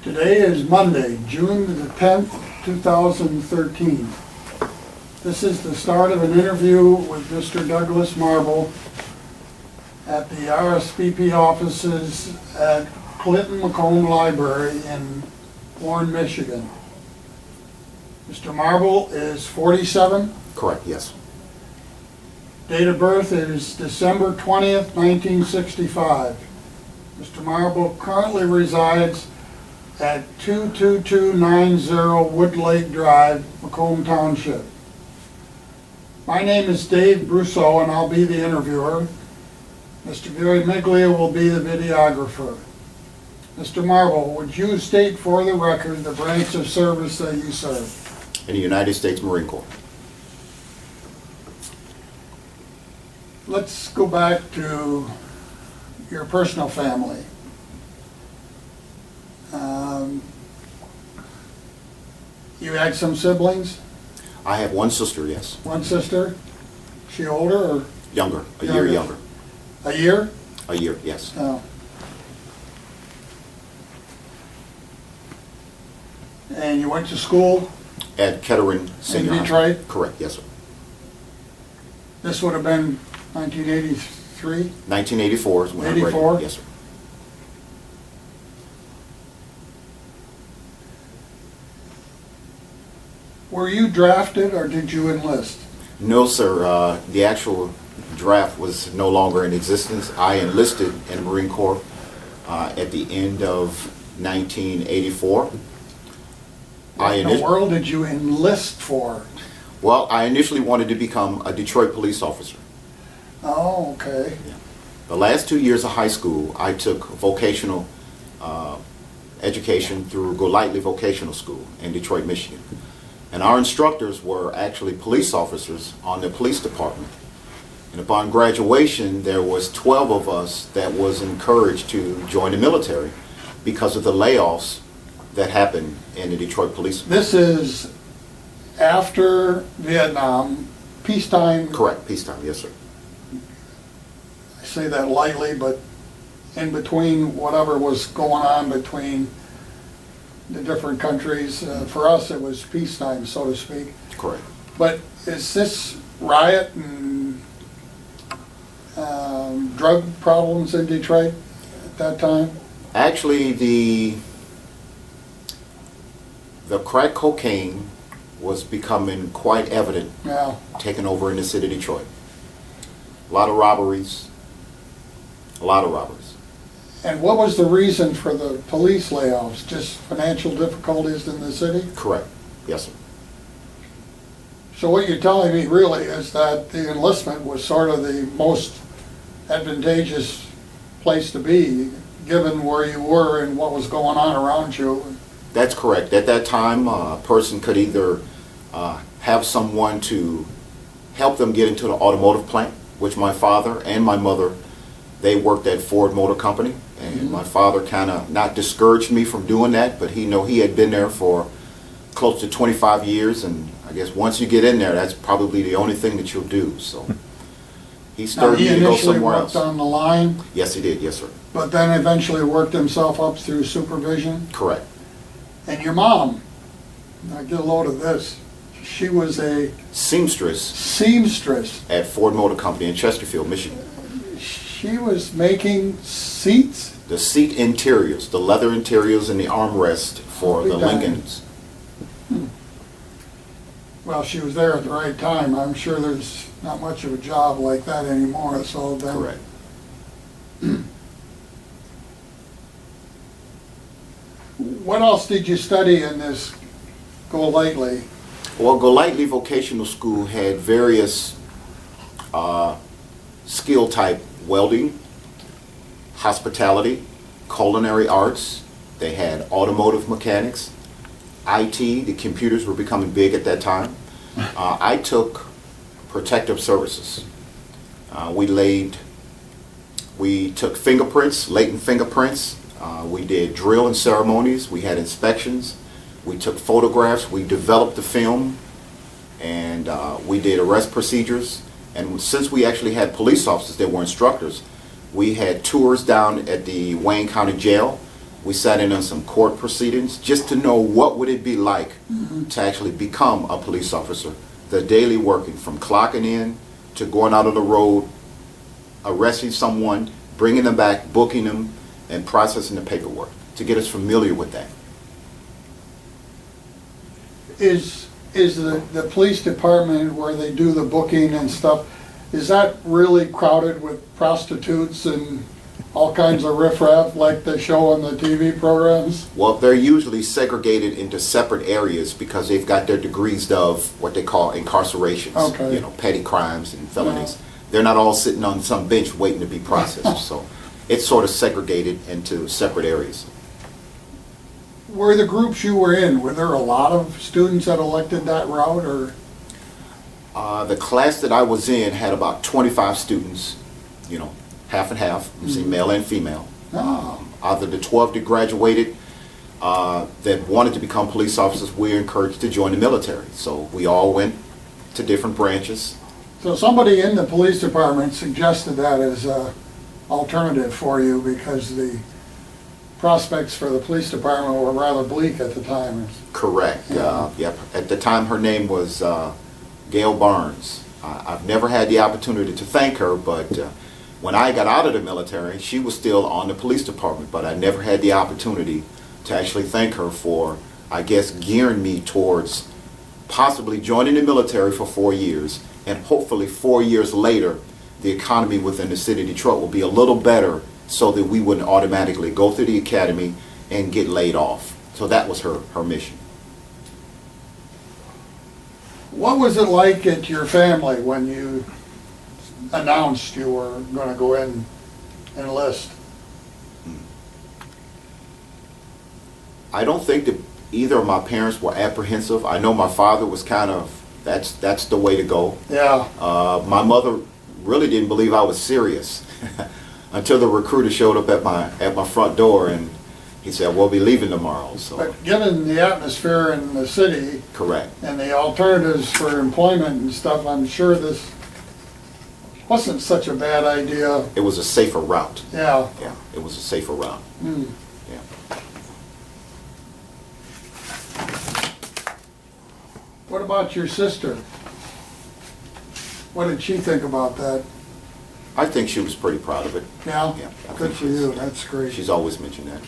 Today is Monday, June the 10th, 2013. This is the start of an interview with Mr. Douglas Marble at the RSVP offices at Clinton Macomb Library in Warren, Michigan. Mr. Marble is 47. Correct, yes. Date of birth is December 20th, 1965. Mr. Marble currently resides at 22290 Wood Lake Drive, Macomb Township. My name is Dave Brousseau and I'll be the interviewer. Mr. Gary Miglia will be the videographer. Mr. Marble, would you state for the record the branch of service that you serve? In the United States Marine Corps. Let's go back to your personal family. You had some siblings? I have one sister, yes. One sister? She older or? Younger, a year younger. A year? A year, yes. Oh. And you went to school At Kettering Senior High School. Detroit? Correct, yes, sir. This would have been 1983? 1984 is when I graduated. 84? Yes, sir. Were you drafted or did you enlist? No, sir. The actual draft was no longer in existence. I enlisted in the Marine Corps at the end of 1984. What in the world did you enlist for? Well, I initially wanted to become a Detroit police officer. Oh, okay. Yeah. The last 2 years of high school, I took vocational education through Golightly Vocational School in Detroit, Michigan. And our instructors were actually police officers on the police department. And upon graduation, there was 12 of us that was encouraged to join the military because of the layoffs that happened in the Detroit police. This is after Vietnam, peacetime. Correct, peacetime, yes, sir. I say that lightly, but in between whatever was going on between the different countries, for us it was peacetime, so to speak. Correct. But is this riot and drug problems in Detroit at that time? Actually, the crack cocaine was becoming quite evident, Yeah. taking over in the city of Detroit. A lot of robberies. A lot of robberies. And what was the reason for the police layoffs? Just financial difficulties in the city? Correct. Yes, sir. So what you're telling me really is that the enlistment was sort of the most advantageous place to be, given where you were and what was going on around you. That's correct. At that time, a person could either have someone to help them get into the automotive plant, which my father and my mother, they worked at Ford Motor Company. And my father kind of not discouraged me from doing that, but he had been there for close to 25 years, and I guess once you get in there, that's probably the only thing that you'll do. So he stirred me to go somewhere else. He initially worked on the line, Yes, he did. Yes, sir. but then eventually worked himself up through supervision. Correct. And your mom, now get a load of this, she was a Seamstress seamstress. at Ford Motor Company in Chesterfield, Michigan. She was making seats? The seat interiors, the leather interiors and the armrest for the Big time. Lincolns. Well, she was there at the right time. I'm sure there's not much of a job like that anymore, so then. Correct. What else did you study in this Golightly? Well, Golightly Vocational School had various skill type: welding, hospitality, culinary arts. They had automotive mechanics, IT. The computers were becoming big at that time. I took protective services. We took fingerprints, latent fingerprints. We did drill and ceremonies. We had inspections. We took photographs. We developed the film, and we did arrest procedures. And since we actually had police officers that were instructors, we had tours down at the Wayne County Jail We sat in on some court proceedings just to know what would it be like to actually become a police officer. The daily working from clocking in to going out on the road, arresting someone, bringing them back, booking them, and processing the paperwork to get us familiar with that. Is the police department where they do the booking and stuff, is that really crowded with prostitutes and all kinds of riffraff like they show on the TV programs? Well, they're usually segregated into separate areas because they've got their degrees of what they call incarcerations, Okay. you know, petty crimes and felonies. They're not all sitting on some bench waiting to be processed. So it's sort of segregated into separate areas. Were the groups you were in, were there a lot of students that elected that route, or? The class that I was in had about 25 students, you know, half and half, male and female. Out of the 12 that graduated that wanted to become police officers, we were encouraged to join the military. So we all went to different branches. So somebody in the police department suggested that as an alternative for you because the prospects for the police department were rather bleak at the time. Correct. Yep. At the time, her name was Gail Barnes. I've never had the opportunity to thank her, but when I got out of the military, she was still on the police department, but I never had the opportunity to actually thank her for, I guess, gearing me towards possibly joining the military for 4 years, and hopefully 4 years later, the economy within the city of Detroit will be a little better so that we wouldn't automatically go through the academy and get laid off. So that was her mission. What was it like at your family when you announced you were going to go in and enlist? I don't think that either of my parents were apprehensive. I know my father was kind of, that's the way to go. Yeah. My mother really didn't believe I was serious until the recruiter showed up at my front door and he said, "We'll be leaving tomorrow." So. But given the atmosphere in the city Correct. and the alternatives for employment and stuff, I'm sure this wasn't such a bad idea. It was a safer route. Yeah. Yeah, it was a safer route. Mm. Yeah. What about your sister? What did she think about that? I think she was pretty proud of it. Yeah? Yeah, I Good think for you, that's great. She's always mentioned that.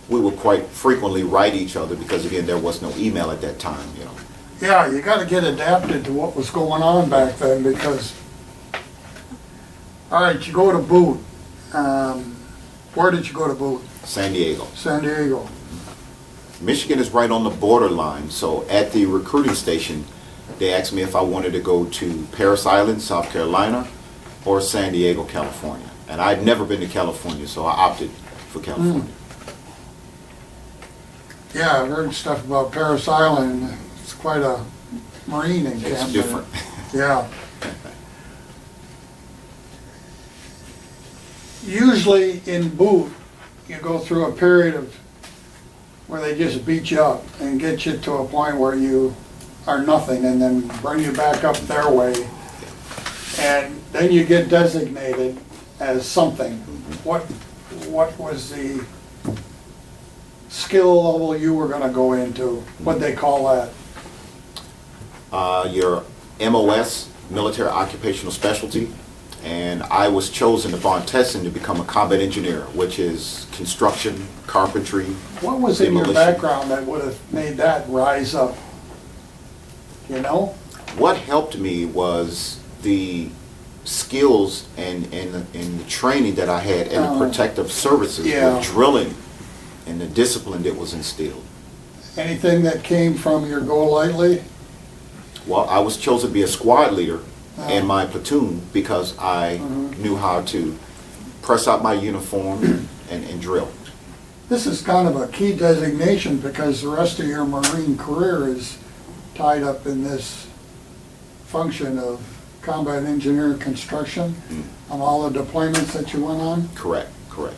We would quite frequently write each other because, again, there was no email at that time, you know. Yeah, you got to get adapted to what was going on back then because, all right, you go to boot. Where did you go to boot? San Diego. San Diego. Michigan is right on the borderline, so at the recruiting station, they asked me if I wanted to go to Parris Island, South Carolina, or San Diego, California. And I'd never been to California, so I opted for California. Yeah, I've heard stuff about Parris Island. It's quite a marine encampment. It's different. Yeah. Usually in boot, you go through a period of where they just beat you up and get you to a point where you are nothing and then bring you back up their way. And then you get designated as something. What was the skill level you were going to go into? What'd they call that? Your MOS, Military Occupational Specialty, and I was chosen upon testing to become a combat engineer, which is construction, carpentry, What was in your demolition. background that would have made that rise up? You know? What helped me was the skills and the training that I had in the protective services Yeah. with drilling and the discipline that was instilled. Anything that came from your Go Lightly? Well, I was chosen to be a squad leader in my platoon because I knew how to press out my uniform and drill. This is kind of a key designation because the rest of your Marine career is tied up in this function of combat engineer construction on all the deployments that you went on. Correct, correct.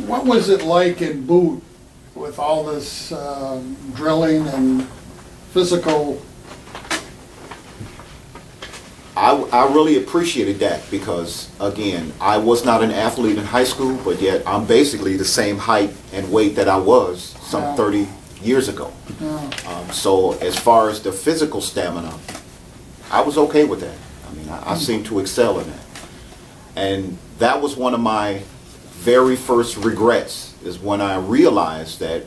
What was it like in boot with all this drilling and physical I really appreciated that because, again, I was not an athlete in high school, but yet I'm basically the same height and weight that I was some Yeah. 30 years ago. Yeah. So as far as the physical stamina, I was okay with that. I mean, I seemed to excel in that. And that was one of my very first regrets, is when I realized that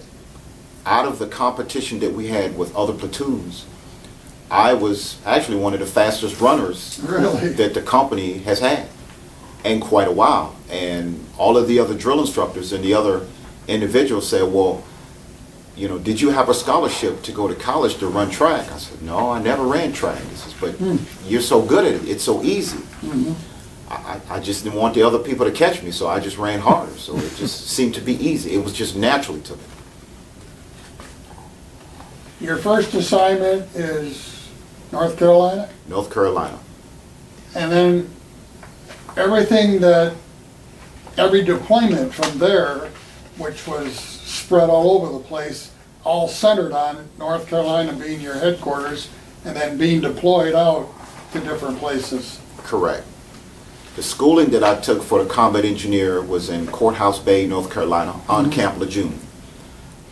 out of the competition that we had with other platoons, I was actually one of the fastest runners Really? that the company has had in quite a while. And all of the other drill instructors and the other individuals said, well, you know, did you have a scholarship to go to college to run track? I said, no, I never ran track. He says, but you're so good at it. It's so easy. I just didn't want the other people to catch me, so I just ran harder. So it just seemed to be easy. It was just naturally to me. Your first assignment is North Carolina? North Carolina. And then every deployment from there, which was spread all over the place, all centered on North Carolina being your headquarters and then being deployed out to different places. Correct. The schooling that I took for the combat engineer was in Courthouse Bay, North Carolina, on Camp Lejeune.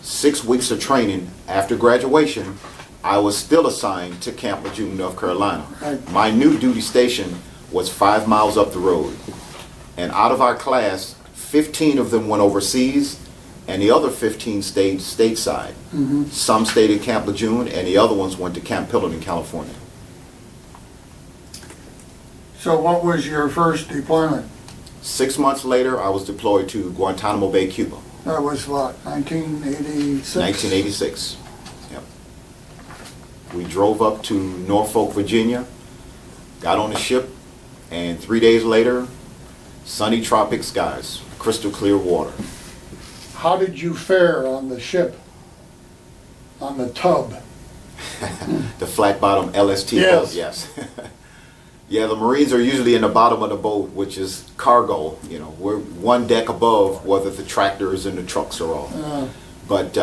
6 weeks of training after graduation, I was still assigned to Camp Lejeune, North Carolina. Right. My new duty station was 5 miles up the road. And out of our class, 15 of them went overseas, and the other 15 stayed stateside. Some stayed in Camp Lejeune, and the other ones went to Camp Pendleton, California. So what was your first deployment? 6 months later, I was deployed to Guantanamo Bay, Cuba. That was what, 1986? 1986. Yep. We drove up to Norfolk, Virginia, got on the ship, and 3 days later, sunny tropic skies, crystal clear water. How did you fare on the ship, on the tub? The flat bottom LST Yes. boat, yes. Yeah, the Marines are usually in the bottom of the boat, which is cargo. You know, we're one deck above whether the tractors and the trucks are off. But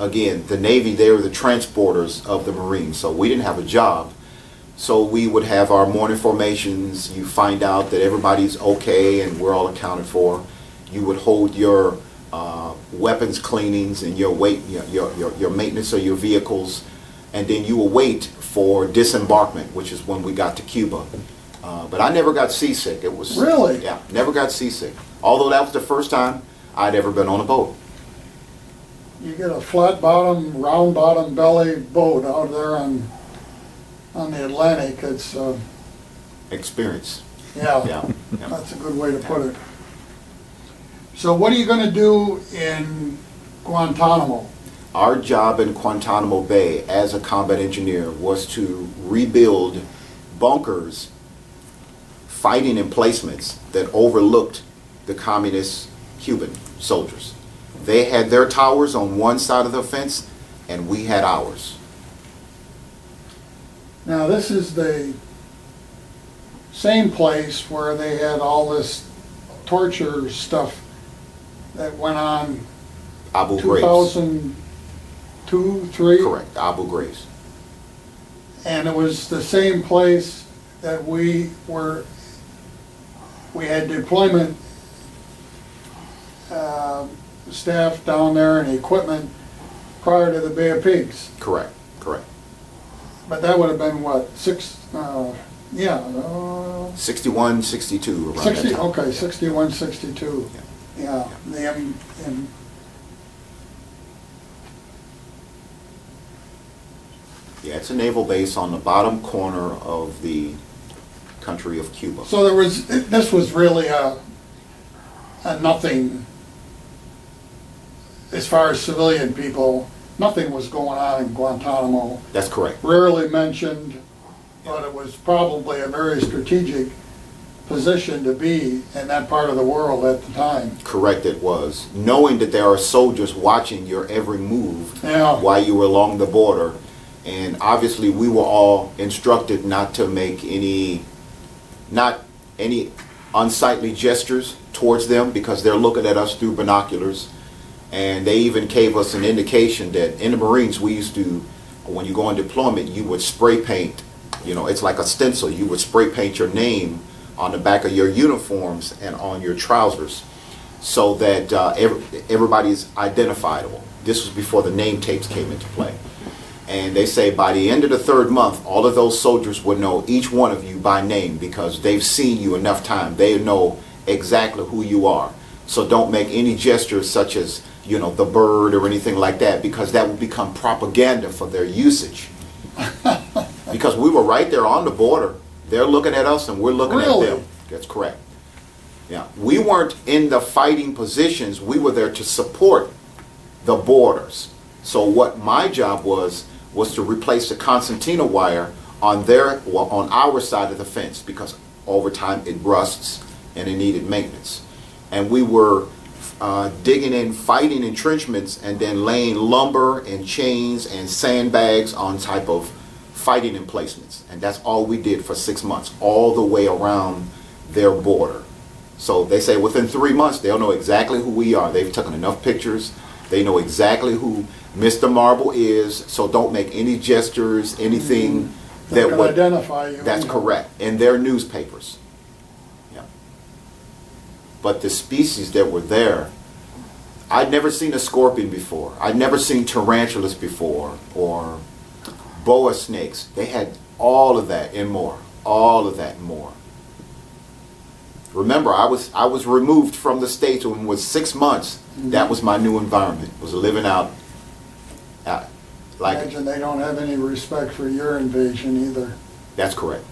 again, the Navy, they were the transporters of the Marines, so we didn't have a job. So we would have our morning formations. You find out that everybody's okay and we're all accounted for. You would hold your weapons cleanings and your your maintenance of your vehicles, and then you will wait for disembarkment, which is when we got to Cuba. But I never got seasick. It was Really? Yeah, never got seasick. Although that was the first time I'd ever been on a boat. You get a flat bottom, round bottom belly boat out there on the Atlantic. It's, Experience. yeah, Yeah. Yeah. that's a good way to put it. So what are you going to do in Guantanamo? Our job in Guantanamo Bay as a combat engineer was to rebuild bunkers, fighting emplacements that overlooked the communist Cuban soldiers. They had their towers on one side of the fence, and we had ours. Now, this is the same place where they had all this torture stuff that went on Abu Ghraib. 2002, 3? Correct, Abu Ghraib. And it was the same place that we had deployment staff down there and equipment prior to the Bay of Pigs. Correct, correct. But that would have been what, 61, 62, around 60, that time. okay, 61, 62. Yeah. Yeah, Yeah, it's a naval base on the bottom corner of the country of Cuba. so this was really a nothing, as far as civilian people, nothing was going on in Guantanamo. That's correct. Rarely mentioned, but it was probably a very strategic position to be in that part of the world at the time. Correct, it was. Knowing that there are soldiers watching your every move Yeah. while you were along the border. And obviously we were all instructed not to make any unsightly gestures towards them because they're looking at us through binoculars. And they even gave us an indication that in the Marines we used to, when you go on deployment, you would spray paint You know, it's like a stencil. You would spray paint your name on the back of your uniforms and on your trousers so that everybody's identifiable. This was before the name tapes came into play. And they say by the end of the 3rd month, all of those soldiers would know each one of you by name because they've seen you enough time. They know exactly who you are. So don't make any gestures such as, you know, the bird or anything like that, because that will become propaganda for their usage. Because we were right there on the border. They're looking at us and we're looking at them. That's correct. Yeah. We weren't in the fighting positions. We were there to support the borders. So what my job was to replace the concertina wire on our side of the fence, because over time it rusts and it needed maintenance. And we were digging in, fighting entrenchments, and then laying lumber and chains and sandbags on type of fighting emplacements. And that's all we did for 6 months, all the way around their border. So they say within 3 months they'll know exactly who we are. They've taken enough pictures. They know exactly who Mr. Marble is, so don't make any gestures, anything that would identify you. That's correct, in their newspapers. Yeah. But the species that were there, I'd never seen a scorpion before. I'd never seen tarantulas before, or boa snakes. They had all of that and more. All of that and more. Remember, I was removed from the States when it was 6 months. That was my new environment. Was living out like. Imagine they don't have any respect for your invasion either. That's correct.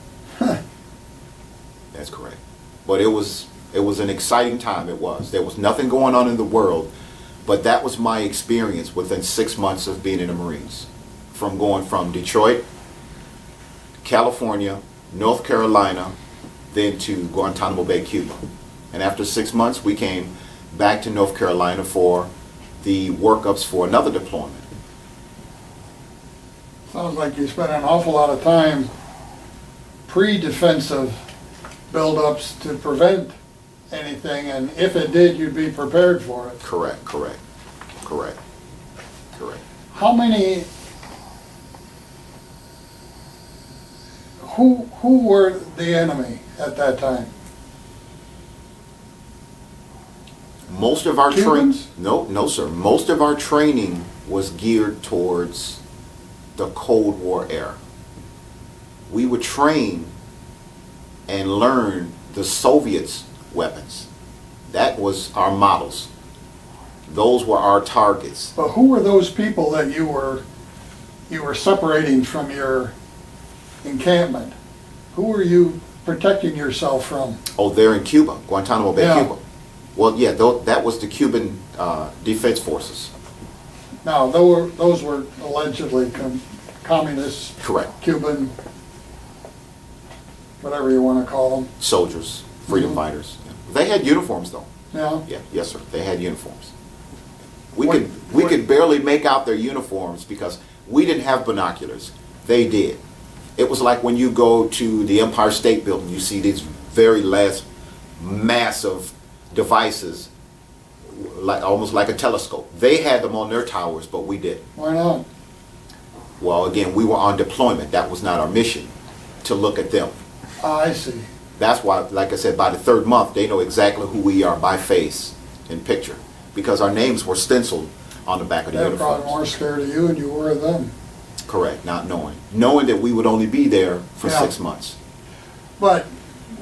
That's correct. But it was an exciting time. It was. There was nothing going on in the world, but that was my experience within 6 months of being in the Marines. From going from Detroit, California, North Carolina, then to Guantanamo Bay, Cuba. And after 6 months, we came back to North Carolina for the workups for another deployment. Sounds like you spent an awful lot of time pre-defensive build-ups to prevent anything, and if it did, you'd be prepared for it. Correct, correct, correct, correct. How many, who were the enemy at that time? Most of our Cubans? no sir. Most of our training was geared towards the Cold War era. We would train and learn the Soviets' weapons. That was our models. Those were our targets. But who were those people that you were separating from your encampment? Who were you protecting yourself from? Oh, they're in Cuba, Guantanamo Bay, Yeah. Cuba. Well, yeah, that was the Cuban Defense Forces. Now, those were allegedly communist, Correct. Cuban, whatever you want to call them. Soldiers, freedom fighters. Yeah. They had uniforms, though. Yeah. Yeah, yes, sir. They had uniforms. We What- could barely make out their uniforms because we didn't have binoculars. They did. It was like when you go to the Empire State Building, you see these very massive devices, like almost like a telescope. They had them on their towers, but we didn't. Why not? Well, again, we were on deployment. That was not our mission, to look at them. I see. That's why, like I said, by the 3rd month, they know exactly who we are by face and picture, because our names were stenciled on the back of the They're uniforms. probably more scared of you than you were of them. Correct, not knowing that we would only be there for Yeah. 6 months. But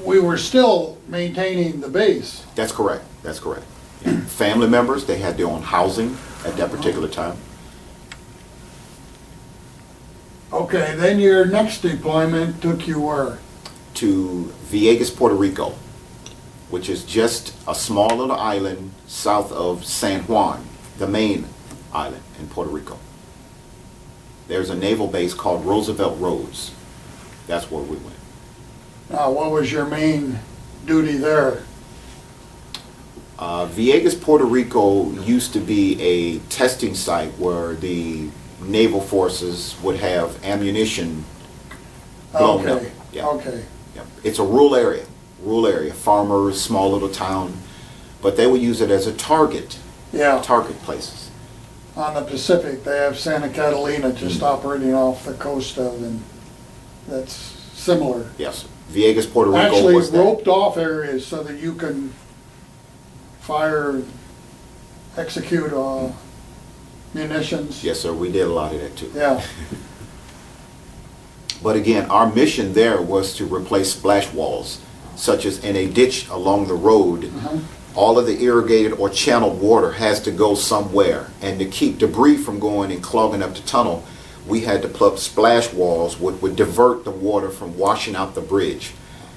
we were still maintaining the base. That's correct. That's correct. Yeah. Family members, they had their own housing at that particular time. Okay, then your next deployment took you where? To Vieques, Puerto Rico, which is just a small little island south of San Juan, the main island in Puerto Rico. There's a naval base called Roosevelt Roads. That's where we went. Now, what was your main duty there? Vieques, Puerto Rico used to be a testing site where the naval forces would have ammunition blown up. Okay, Yeah. okay. Yeah. It's a rural area, farmers, small little town, but they would use it as a target Yeah, places. on the Pacific, they have Santa Catalina just operating off the coast of, and that's similar. Yes. Vieques, Puerto Rico Actually was that. roped off areas so that you can fire, execute munitions. Yes, sir. We did a lot of that too. Yeah. But again, our mission there was to replace splash walls, such as in a ditch along the road. All of the irrigated or channeled water has to go somewhere. And to keep debris from going and clogging up the tunnel, we had to put splash walls which would divert the water from washing out the bridge.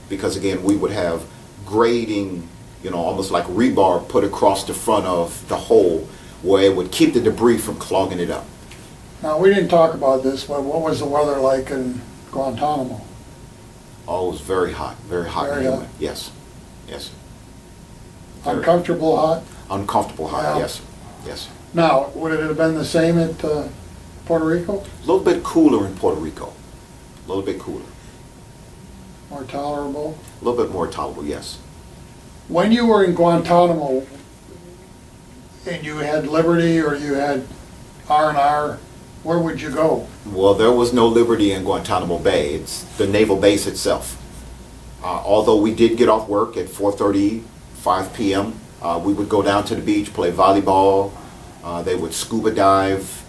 Because again, we would have grading, almost like rebar put across the front of the hole where it would keep the debris from clogging it up. Now, we didn't talk about this, but what was the weather like in Guantanamo? Oh, it was very hot Very and humid. hot. Yes, yes. Very Uncomfortable hot? uncomfortable hot, Yeah. yes, yes. Now, would it have been the same at Puerto Rico? A little bit cooler in Puerto Rico, a little bit cooler. More tolerable? A little bit more tolerable, yes. When you were in Guantanamo and you had Liberty or you had R&R, where would you go? Well, there was no Liberty in Guantanamo Bay. It's the naval base itself. Although we did get off work at 4:30, 5 p.m., we would go down to the beach, play volleyball. They would scuba dive,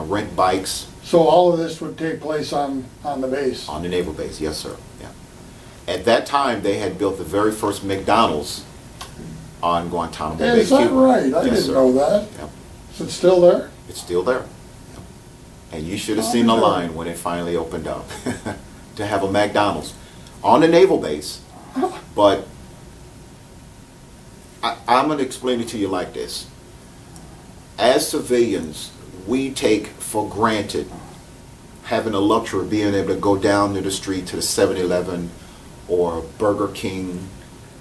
rent bikes. So all of this would take place on the base? On the naval base, yes, sir. Yeah. At that time, they had built the very first McDonald's on Guantanamo Bay. Is that Cuba. right? I Yes, didn't sir. know that. Yep. Is it still there? It's still there. Yep. And you should have Oh, seen the no. line when it finally opened up to have a McDonald's on the naval base. But I'm going to explain it to you like this. As civilians, we take for granted having the luxury of being able to go down to the street to the 7-Eleven or Burger King.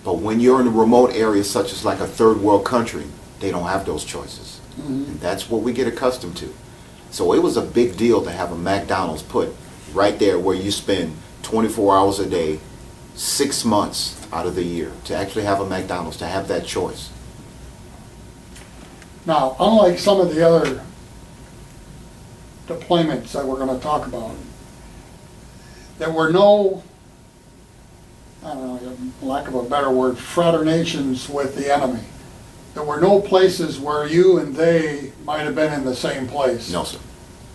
But when you're in a remote area such as like a third world country, they don't have those choices. And that's what we get accustomed to. So it was a big deal to have a McDonald's put right there where you spend 24 hours a day, 6 months out of the year, to actually have a McDonald's, to have that choice. Now, unlike some of the other deployments that we're going to talk about, there were no, I don't know, lack of a better word, fraternations with the enemy. There were no places where you and they might have been in the same place. No, sir.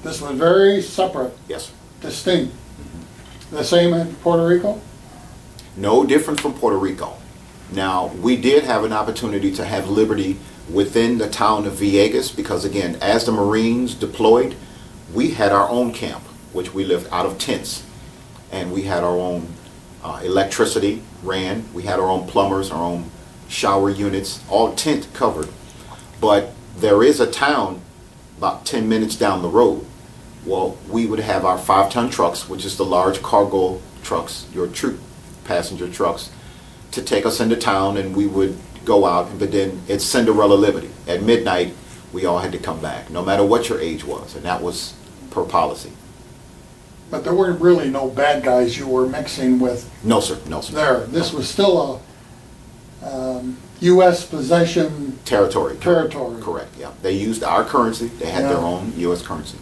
This was very separate, Yes, sir. distinct. The same in Puerto Rico? No different from Puerto Rico. Now, we did have an opportunity to have liberty within the town of Vieques because, again, as the Marines deployed, we had our own camp, which we lived out of tents. And we had our own electricity ran. We had our own plumbers, our own shower units, all tent covered. But there is a town about 10 minutes down the road. Well, we would have our 5-ton trucks, which is the large cargo trucks, your troop passenger trucks, to take us into town, and we would go out. But then it's Cinderella Liberty. At midnight, we all had to come back, no matter what your age was, and that was per policy. But there weren't really no bad guys you were mixing with No, sir. No, sir. there. This was still a U.S. possession Territory. territory. Correct, yeah. They used our currency. They had their Yeah. own U.S. currency.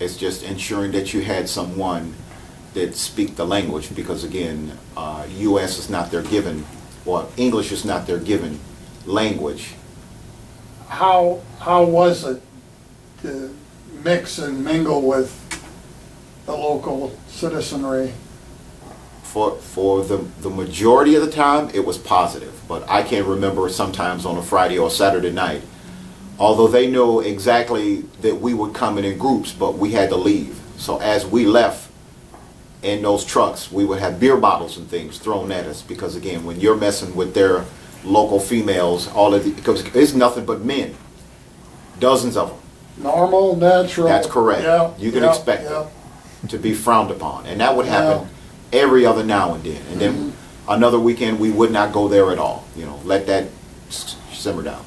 It's just ensuring that you had someone that speak the language because, again, U.S. is not their given, well, English is not their given language. How was it to mix and mingle with the local citizenry? For the majority of the time, it was positive. But I can remember sometimes on a Friday or Saturday night, although they know exactly that we would come in groups, but we had to leave. So as we left in those trucks, we would have beer bottles and things thrown at us because, again, when you're messing with their local females, because it's nothing but men, dozens of them. Normal, natural? That's correct. Yeah, You can yeah, expect yeah. it to be frowned upon. And that would happen every other now and then. And then another weekend, we would not go there at all. Let that simmer down.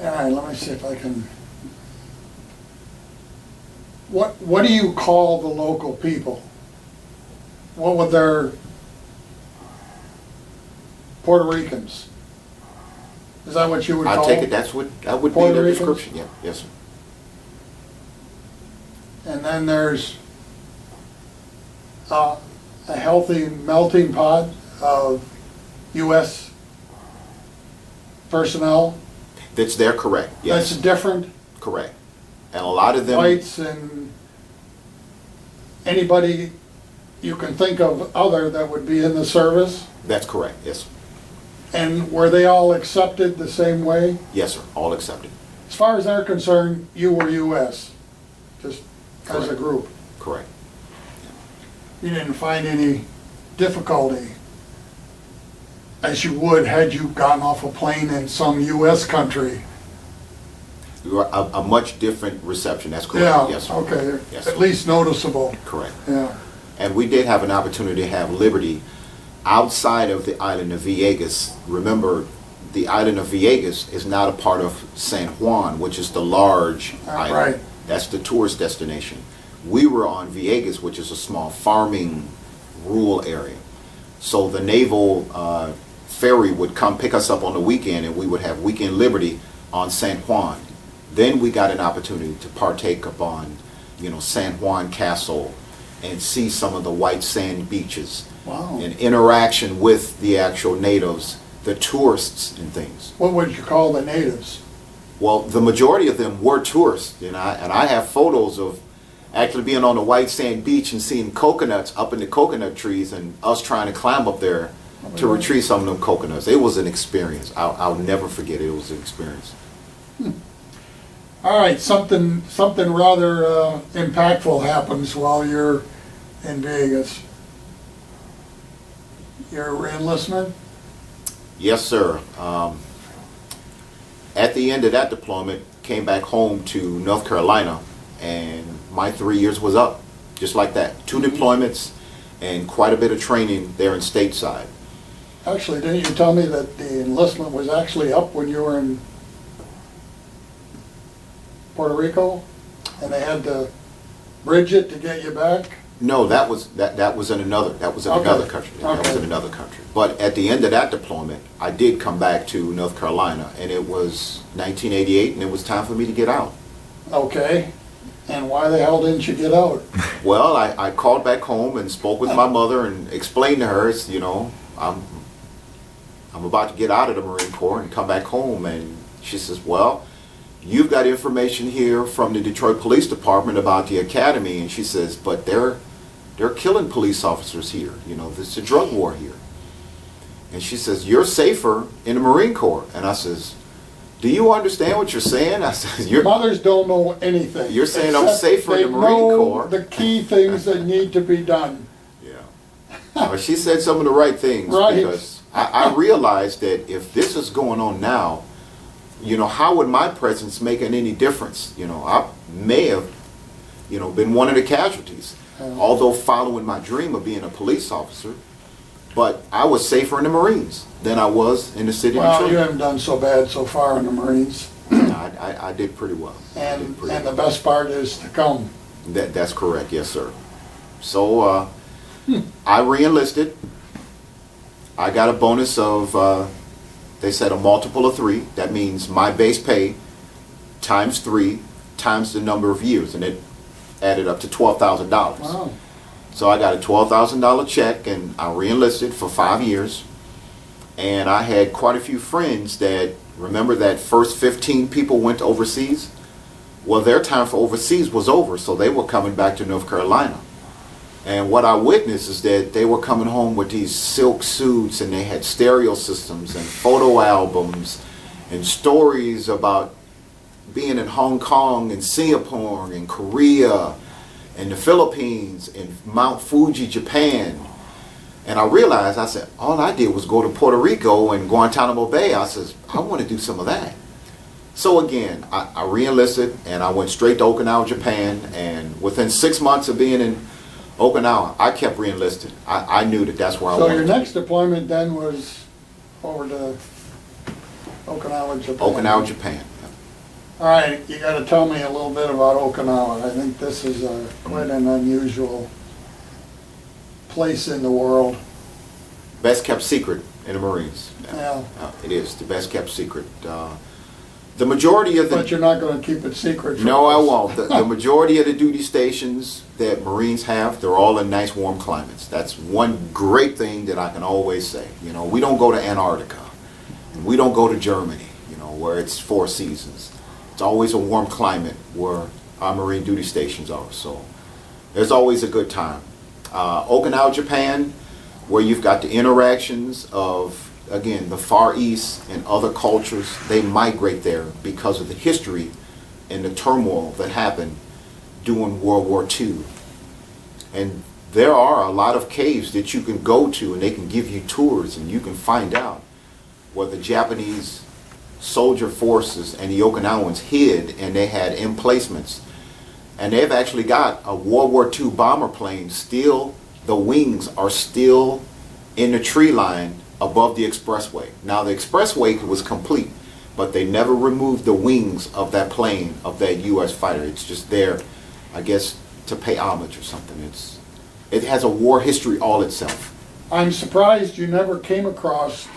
All right, let me see if I can. What do you call the local people? What would their Puerto Ricans? Is that what you would call That would be Puerto their Ricans? description. Yeah, yes, sir. And then there's a healthy melting pot of U.S. personnel. That's there, correct, yes. That's different. Correct. And a lot of them... Whites and anybody you can think of other that would be in the service. That's correct, yes. And were they all accepted the same way? Yes, sir, all accepted. As far as they're concerned, you were U.S., just as a Correct. group. Correct. You didn't find any difficulty, as you would had you gotten off a plane in some U.S. country. A much different reception, that's correct, Yeah, yes, sir. okay, Yes, at sir. least noticeable, Correct. yeah. And we did have an opportunity to have liberty outside of the island of Vieques. Remember, the island of Vieques is not a part of San Juan, which is the large island. Right. That's the tourist destination. We were on Vieques, which is a small farming rural area. So the naval ferry would come pick us up on the weekend, and we would have weekend liberty on San Juan. Then we got an opportunity to partake upon, San Juan Castle and see some of the white sand beaches. Wow. And interaction with the actual natives, the tourists and things. What would you call the natives? Well, the majority of them were tourists, and I have photos of actually being on the white sand beach and seeing coconuts up in the coconut trees and us trying to climb up there to retrieve some of them coconuts. It was an experience. I'll never forget it. It was an experience. All right, something rather impactful happens while you're in Vegas. Your enlistment? Yes, sir. At the end of that deployment, came back home to North Carolina, and my 3 years was up, just like that. 2 deployments and quite a bit of training there in stateside. Actually, didn't you tell me that the enlistment was actually up when you were in Puerto Rico, and they had to bridge it to get you back? No, that was in another Okay. country. That was Okay. in another country. But at the end of that deployment, I did come back to North Carolina, and it was 1988, and it was time for me to get out. Okay, and why the hell didn't you get out? Well, I called back home and spoke with my mother and explained to her, I'm about to get out of the Marine Corps and come back home. And she says, well, you've got information here from the Detroit Police Department about the academy. And she says, but they're killing police officers here. There's a drug war here. And she says, you're safer in the Marine Corps. And I says, do you understand what you're saying? I says, Mothers don't know anything. You're saying I'm except safer in the Marine they know Corps. the key things that need to be done. Yeah. Well, she said some of the right things. Right. Because I realized that if this is going on now, how would my presence make any difference? I may have, been one of the casualties, although following my dream of being a police officer. But I was safer in the Marines than I was in the city of Well, Detroit. you haven't done so bad so far in the Marines. I did pretty well. And the best part is to come. That's correct, yes, sir. So I re-enlisted. I got a bonus of, they said a multiple of 3. That means my base pay times 3 times the number of years, and it added up to $12,000. Wow. So I got a $12,000 check, and I re-enlisted for 5 years. And I had quite a few friends that, remember that first 15 people went overseas? Well, their time for overseas was over, so they were coming back to North Carolina. And what I witnessed is that they were coming home with these silk suits, and they had stereo systems and photo albums and stories about being in Hong Kong and Singapore and Korea and the Philippines and Mount Fuji, Japan. And I realized, I said, all I did was go to Puerto Rico and Guantanamo Bay. I says, I want to do some of that. So again, I re-enlisted, and I went straight to Okinawa, Japan. And within 6 months of being in Okinawa, I kept re-enlisting. I knew that that's where I wanted So your to be. next deployment then was over to Okinawa, Japan? Okinawa, Japan. All right, you got to tell me a little bit about Okinawa. I think this is quite an unusual place in the world. Best kept secret in the Marines. Yeah. It is the best kept secret. The majority of the... But you're not gonna keep it secret from No, I us. won't. The majority of the duty stations that Marines have, they're all in nice warm climates. That's one great thing that I can always say. You know, we don't go to Antarctica, and we don't go to Germany, you know, where it's 4 seasons. It's always a warm climate where our Marine duty stations are, so there's always a good time. Okinawa, Japan, where you've got the interactions of, again, the Far East and other cultures, they migrate there because of the history and the turmoil that happened during World War II. And there are a lot of caves that you can go to and they can give you tours and you can find out where the Japanese soldier forces and the Okinawans hid, and they had emplacements. And they've actually got a World War II bomber plane still, the wings are still in the tree line above the expressway. Now the expressway was complete, but they never removed the wings of that plane, of that U.S. fighter. It's just there, I guess, to pay homage or something. It has a war history all itself. I'm surprised you never came across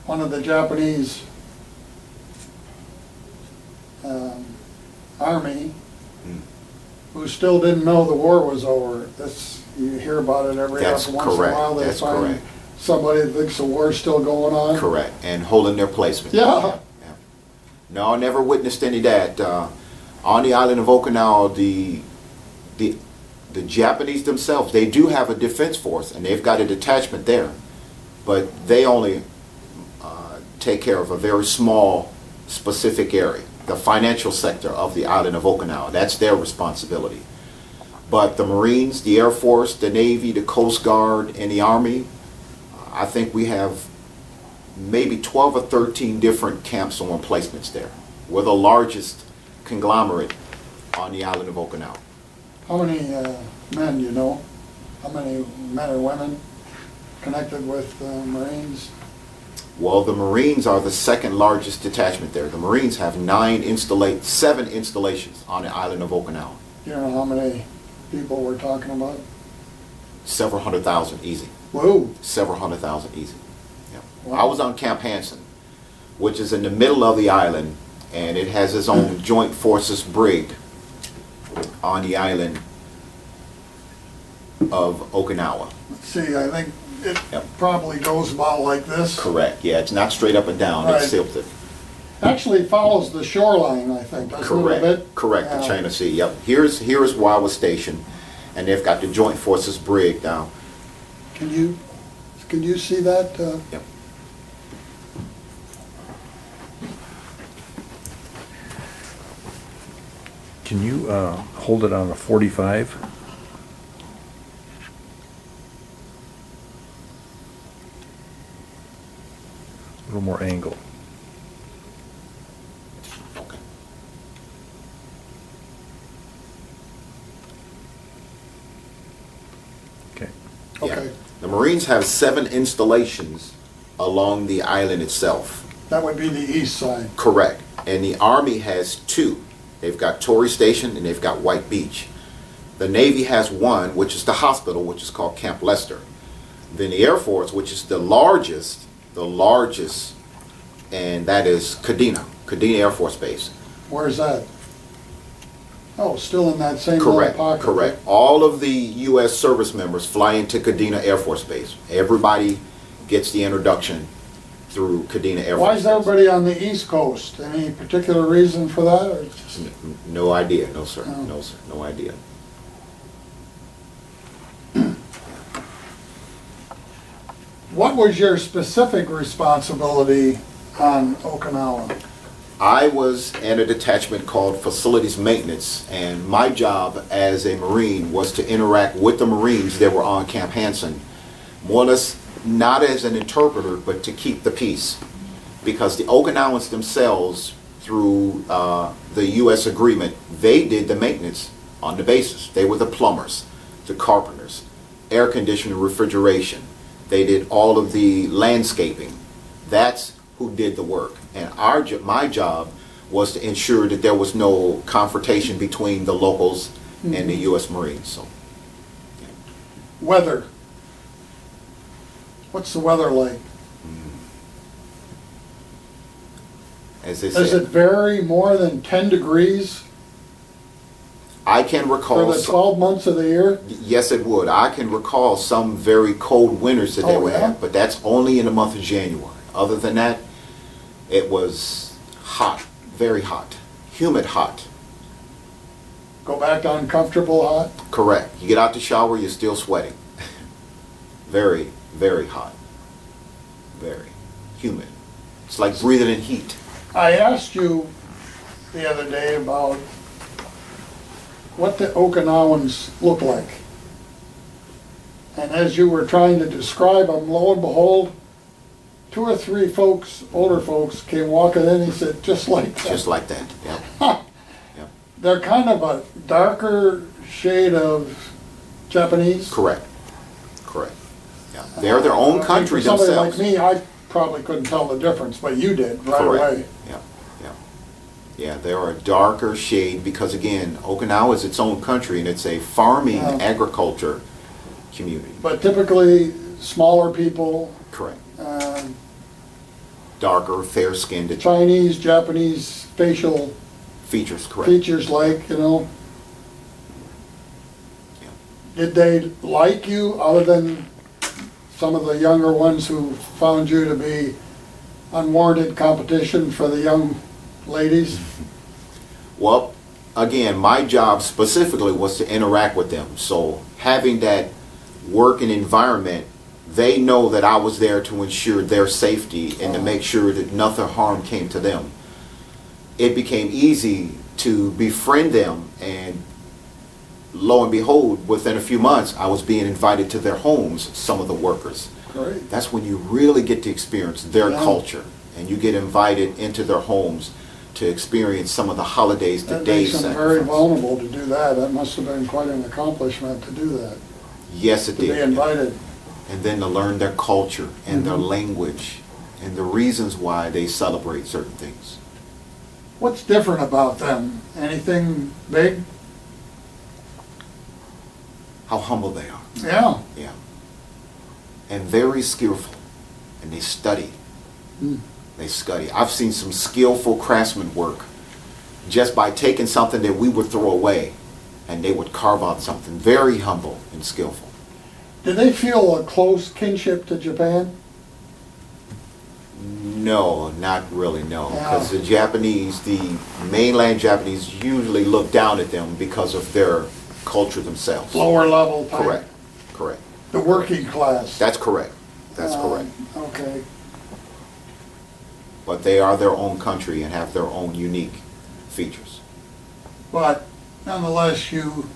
one of the Japanese army who still didn't know the war was over. You hear about it every That's once in a correct. while. They That's find correct. somebody that thinks the war's still going on. Correct, and holding their placement. Yeah. No, I never witnessed any of that. On the island of Okinawa, the Japanese themselves, they do have a defense force, and they've got a detachment there, but they only take care of a very small, specific area, the financial sector of the island of Okinawa. That's their responsibility. But the Marines, the Air Force, the Navy, the Coast Guard, and the Army, I think we have maybe 12 or 13 different camps and emplacements there. We're the largest conglomerate on the island of Okinawa. How many men, you know? How many men or women connected with Marines? Well, the Marines are the second largest detachment there. The Marines have 7 installations on the island of Okinawa. You know how many people we're talking about? Several 100,000 easy. Whoa. Several 100,000 easy. Yeah. Wow. I was on Camp Hansen, which is in the middle of the island, and it has its own joint forces brig on the island of Okinawa. Let's see, I think it Yep. probably goes about like this. Correct. Yeah, it's not straight up and down. Right. It's tilted. Actually follows the shoreline, I think, does a little Correct. bit. Correct. The China Sea. Yep. Here's where I was stationed, and they've got the joint forces brig down. Can you see that? Yep. Can you hold it on a 45? A little more angle. Okay. Okay. Yeah. Okay, The Marines have 7 installations along the island itself. that would be the east side. Correct. And the Army has 2. They've got Torrey Station and they've got White Beach. The Navy has 1, which is the hospital, which is called Camp Lester. Then the Air Force, which is the largest, and that is Kadena Air Force Base. Where's that? Oh, still in that same little Correct, pocket. correct. All of the U.S. service members fly into Kadena Air Force Base. Everybody gets the introduction through Kadena Air Force Why is Base. everybody on the east coast? Any particular reason for that, or just? No idea, no sir, Oh. no sir, no idea. What was your specific responsibility on Okinawa? I was in a detachment called Facilities Maintenance, and my job as a Marine was to interact with the Marines that were on Camp Hansen, more or less not as an interpreter, but to keep the peace. Because the Okinawans themselves, through the U.S. agreement, they did the maintenance on the bases. They were the plumbers, the carpenters, air conditioning, refrigeration. They did all of the landscaping. That's who did the work. And my job was to ensure that there was no confrontation between the locals and the U.S. Marines. So, Weather. What's the weather like? as they Does it said. vary more than 10 degrees I can for recall, the 12 months of the year? yes, it would. I can recall some very cold winters that they Oh, would yeah? have, but that's only in the month of January. Other than that, it was hot, very hot, humid hot. Go back to uncomfortable hot? Correct. You get out the shower, you're still sweating. Very, very hot. Very humid. It's like breathing in heat. I asked you the other day about what the Okinawans look like. And as you were trying to describe them, lo and behold, 2 or 3 folks, older folks, came walking in, he said, just like that. Just like that. Yep. They're kind of a darker shade of Japanese. Correct. Correct. Yeah. They're their own country For somebody themselves. like me, I probably couldn't tell the difference, but you did right Correct. away. Yeah. Yeah. Yeah. They're a darker shade because again, Okinawa is its own country and it's a farming Yeah. agriculture community. But typically, smaller people, Correct. um, Darker, fair-skinned Chinese, Japanese facial features. Correct. features like, you know. Yeah. Did they like you other than some of the younger ones who found you to be unwarranted competition for the young ladies? Well, again, my job specifically was to interact with them. So having that working environment, they know that I was there to ensure their safety and to make sure that nothing harm came to them. It became easy to befriend them, and lo and behold, within a few months, I was being invited to their homes, some of the workers. Great. That's when you really get to experience their Yeah. culture, and you get invited into their homes to experience some of the holidays that That they makes them very sacrifice. vulnerable to do that. That must have been quite an accomplishment to do that, Yes, it to be did. invited. And then to learn their culture and their Mhm. language and the reasons why they celebrate certain things. What's different about them? Anything big? How humble they are. Yeah. Yeah. And very skillful. And they study. Mm. They study. I've seen some skillful craftsmen work just by taking something that we would throw away and they would carve out something very humble and skillful. Did they feel a close kinship to Japan? No, not really, no. Yeah. Because the Japanese, the mainland Japanese usually look down at them because of their culture themselves. Lower level type? Correct, correct. The working class? That's correct. That's correct. Okay. But they are their own country and have their own unique features. But nonetheless, you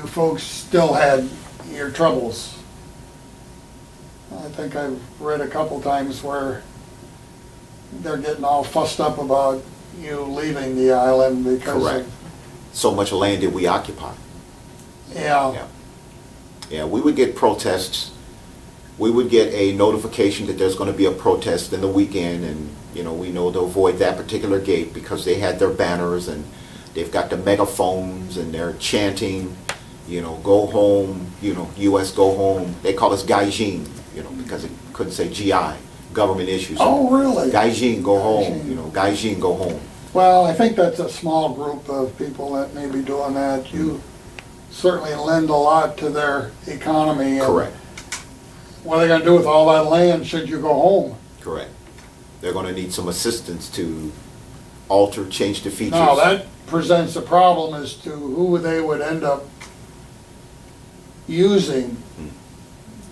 folks still had your troubles. I think I've read a couple times where they're getting all fussed up about you leaving the island because Correct. So much land that we occupy. Yeah. Yeah, we would get protests. We would get a notification that there's going to be a protest in the weekend, and we know to avoid that particular gate because they had their banners and they've got the megaphones and they're chanting, go home, U.S. go home. They call us gaijin, because it couldn't say GI, government issues. Oh, really? Gaijin, go home, Gaijin. Gaijin, go home. Well, I think that's a small group of people that may be doing that. You certainly lend a lot to their economy. and Correct, What are they going to do with all that land should you go home? correct. They're going to need some assistance to alter, change the features. Now, that presents a problem as to who they would end up using.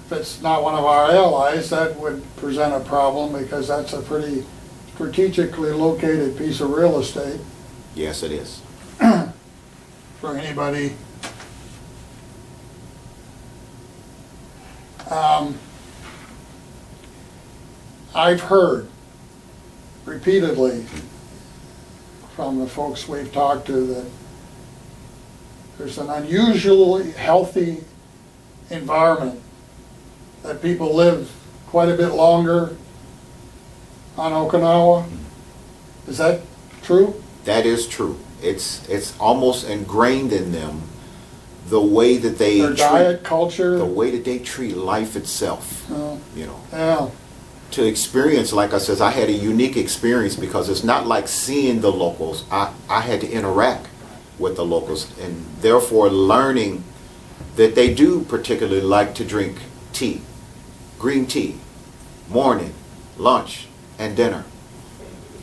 If it's not one of our allies, that would present a problem because that's a pretty strategically located piece of real estate Yes, it is. for anybody. I've heard repeatedly from the folks we've talked to that there's an unusually healthy environment, that people live quite a bit longer on Okinawa. Is that true? That is true. It's almost ingrained in them the way that they Their treat diet, culture? the way that they treat life itself. Oh, You know, yeah. to experience, like I says, I had a unique experience because it's not like seeing the locals. I had to interact with the locals, and therefore learning that they do particularly like to drink tea, green tea, morning, lunch, and dinner.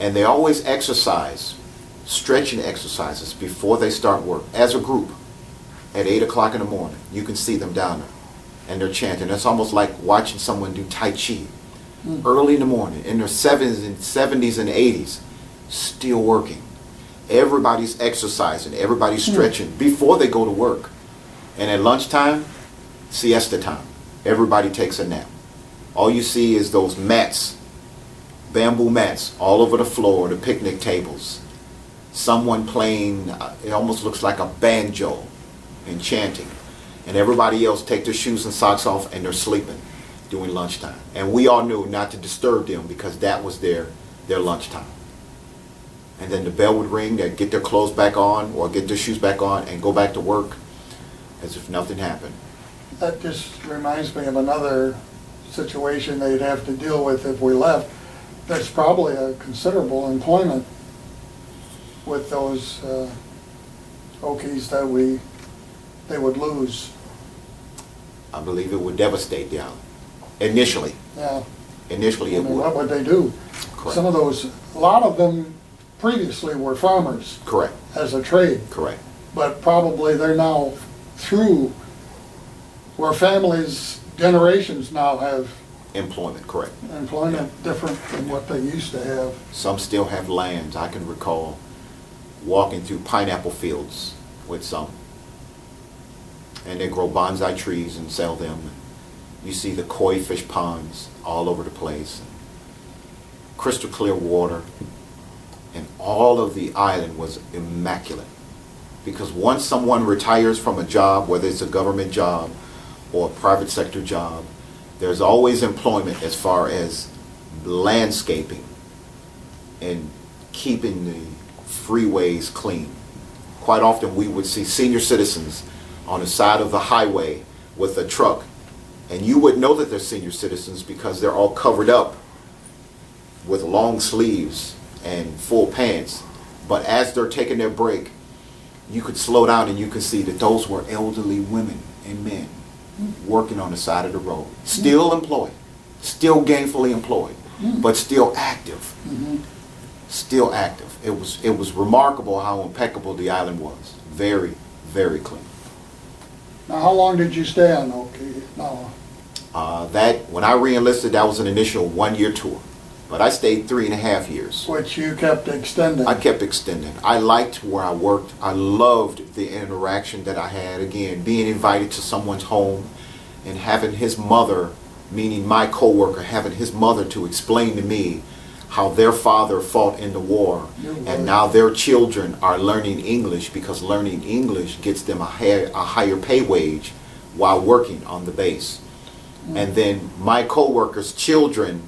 And they always exercise, stretching exercises before they start work as a group at 8 o'clock in the morning. You can see them down there, and they're chanting. It's almost like watching someone do Tai Chi early in the morning, in their 70s and 80s, still working. Everybody's exercising, everybody's stretching before they go to work. And at lunchtime, siesta time, everybody takes a nap. All you see is those mats, bamboo mats, all over the floor, the picnic tables. Someone playing, it almost looks like a banjo and chanting. And everybody else take their shoes and socks off and they're sleeping during lunchtime. And we all knew not to disturb them because that was their lunchtime. And then the bell would ring, they'd get their clothes back on or get their shoes back on and go back to work as if nothing happened. That just reminds me of another situation they'd have to deal with if we left. There's probably a considerable employment with those Okies that they would lose. I believe it would devastate the island. Initially. Yeah. Initially it would. What would they do? Correct. Some of those, a lot of them previously were farmers Correct. as a trade, Correct. but probably they're now through where families, generations now have Employment, correct. employment different than what they used to have. Some still have lands. I can recall walking through pineapple fields with some. And they grow bonsai trees and sell them. You see the koi fish ponds all over the place. Crystal clear water. And all of the island was immaculate. Because once someone retires from a job, whether it's a government job or a private sector job, there's always employment as far as landscaping and keeping the freeways clean. Quite often we would see senior citizens on the side of the highway with a truck, and you would know that they're senior citizens because they're all covered up with long sleeves and full pants. But as they're taking their break, you could slow down and you could see that those were elderly women and men working on the side of the road, still employed, still gainfully employed, but still active. Still active. It was remarkable how impeccable the island was. Very, very clean. Now, how long did you stay on Okinawa? When I re-enlisted, that was an initial 1-year tour. But I stayed 3.5 years. Which you kept extending. I kept extending. I liked where I worked. I loved the interaction that I had. Again, being invited to someone's home and having his mother, meaning my coworker, having his mother to explain to me how their father fought in the war, and now their children are learning English because learning English gets them a higher pay wage while working on the base. And then my coworkers' children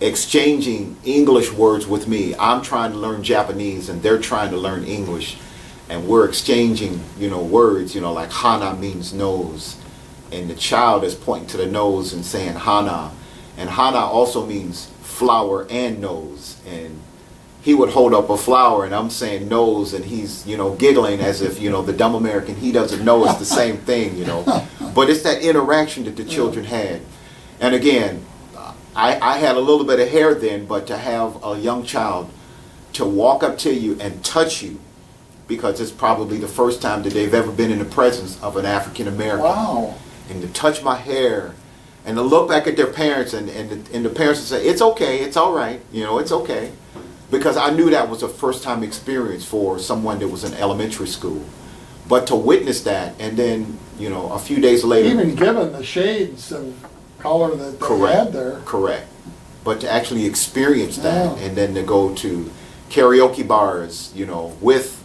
exchanging English words with me. I'm trying to learn Japanese and they're trying to learn English, and we're exchanging, words, like hana means nose, and the child is pointing to the nose and saying hana, and hana also means flower and nose, and he would hold up a flower and I'm saying nose, and he's giggling as if the dumb American, he doesn't know it's the same thing. But it's that interaction that the children had. And again, I had a little bit of hair then, but to have a young child to walk up to you and touch you, because it's probably the first time that they've ever been in the presence of an African American. Wow. And to touch my hair and to look back at their parents and the parents would say, it's okay, it's all right, it's okay. Because I knew that was a first time experience for someone that was in elementary school. But to witness that, and then, a few days later. Even given the shades of color that they had there. Correct. But to actually experience that, Yeah. and then to go to karaoke bars, with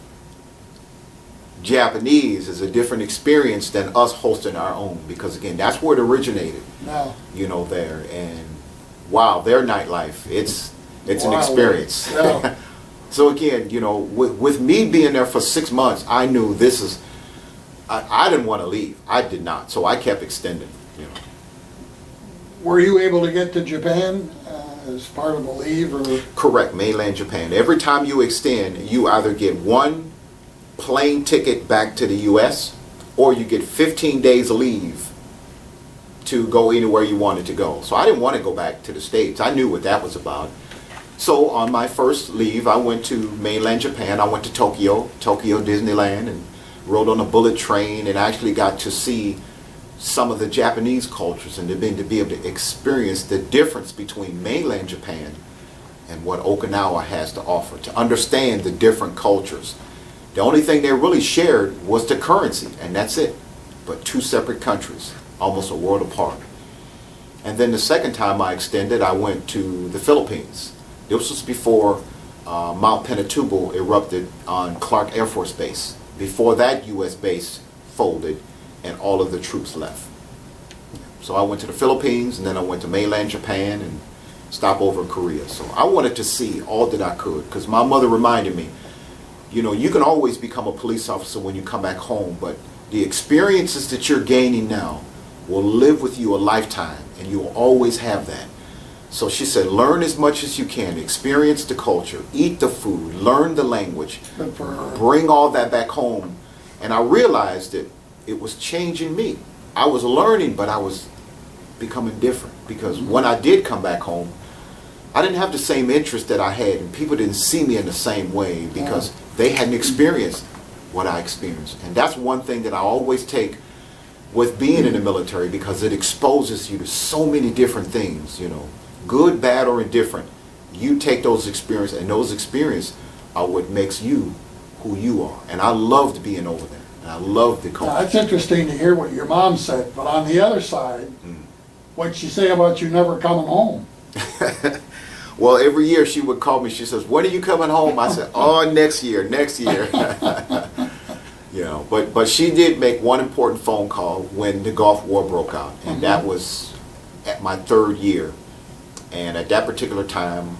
Japanese is a different experience than us hosting our own, because again, that's where it originated. Yeah. There, and wow, their nightlife, it's an Wow. experience. Yeah. So again, with me being there for 6 months, I knew this is, I didn't want to leave. I did not. So I kept extending, were you able to get to Japan as part of the leave, or? Correct, mainland Japan. Every time you extend, you either get one plane ticket back to the U.S. or you get 15 days leave to go anywhere you wanted to go. So I didn't want to go back to the States. I knew what that was about. So on my first leave, I went to mainland Japan. I went to Tokyo Disneyland, and rode on a bullet train and actually got to see some of the Japanese cultures and to be able to experience the difference between mainland Japan and what Okinawa has to offer, to understand the different cultures. The only thing they really shared was the currency, and that's it. But two separate countries, almost a world apart. And then the second time I extended, I went to the Philippines. This was before Mount Pinatubo erupted on Clark Air Force Base. Before that U.S. base folded and all of the troops left. So I went to the Philippines, and then I went to mainland Japan and stopped over in Korea. So I wanted to see all that I could, because my mother reminded me, you know, you can always become a police officer when you come back home, but the experiences that you're gaining now will live with you a lifetime, and you will always have that. So she said, learn as much as you can, experience the culture, eat the food, learn the language, bring all that back home. And I realized that it was changing me. I was learning, but I was becoming different, because when I did come back home, I didn't have the same interest that I had, and people didn't see me in the same way because they hadn't experienced what I experienced. And that's one thing that I always take with being in the military, because it exposes you to so many different things, you know, good, bad, or indifferent. You take those experiences, and those experiences are what makes you who you are. And I loved being over there, and I loved the culture. Now, it's interesting to hear what your mom said, but on the other side, what'd she say about you never coming home? Well, every year she would call me. She says, "When are you coming home?" I said, "Oh, next year, next year." You know, but she did make one important phone call when the Gulf War broke out, and that was at my third year. And at that particular time,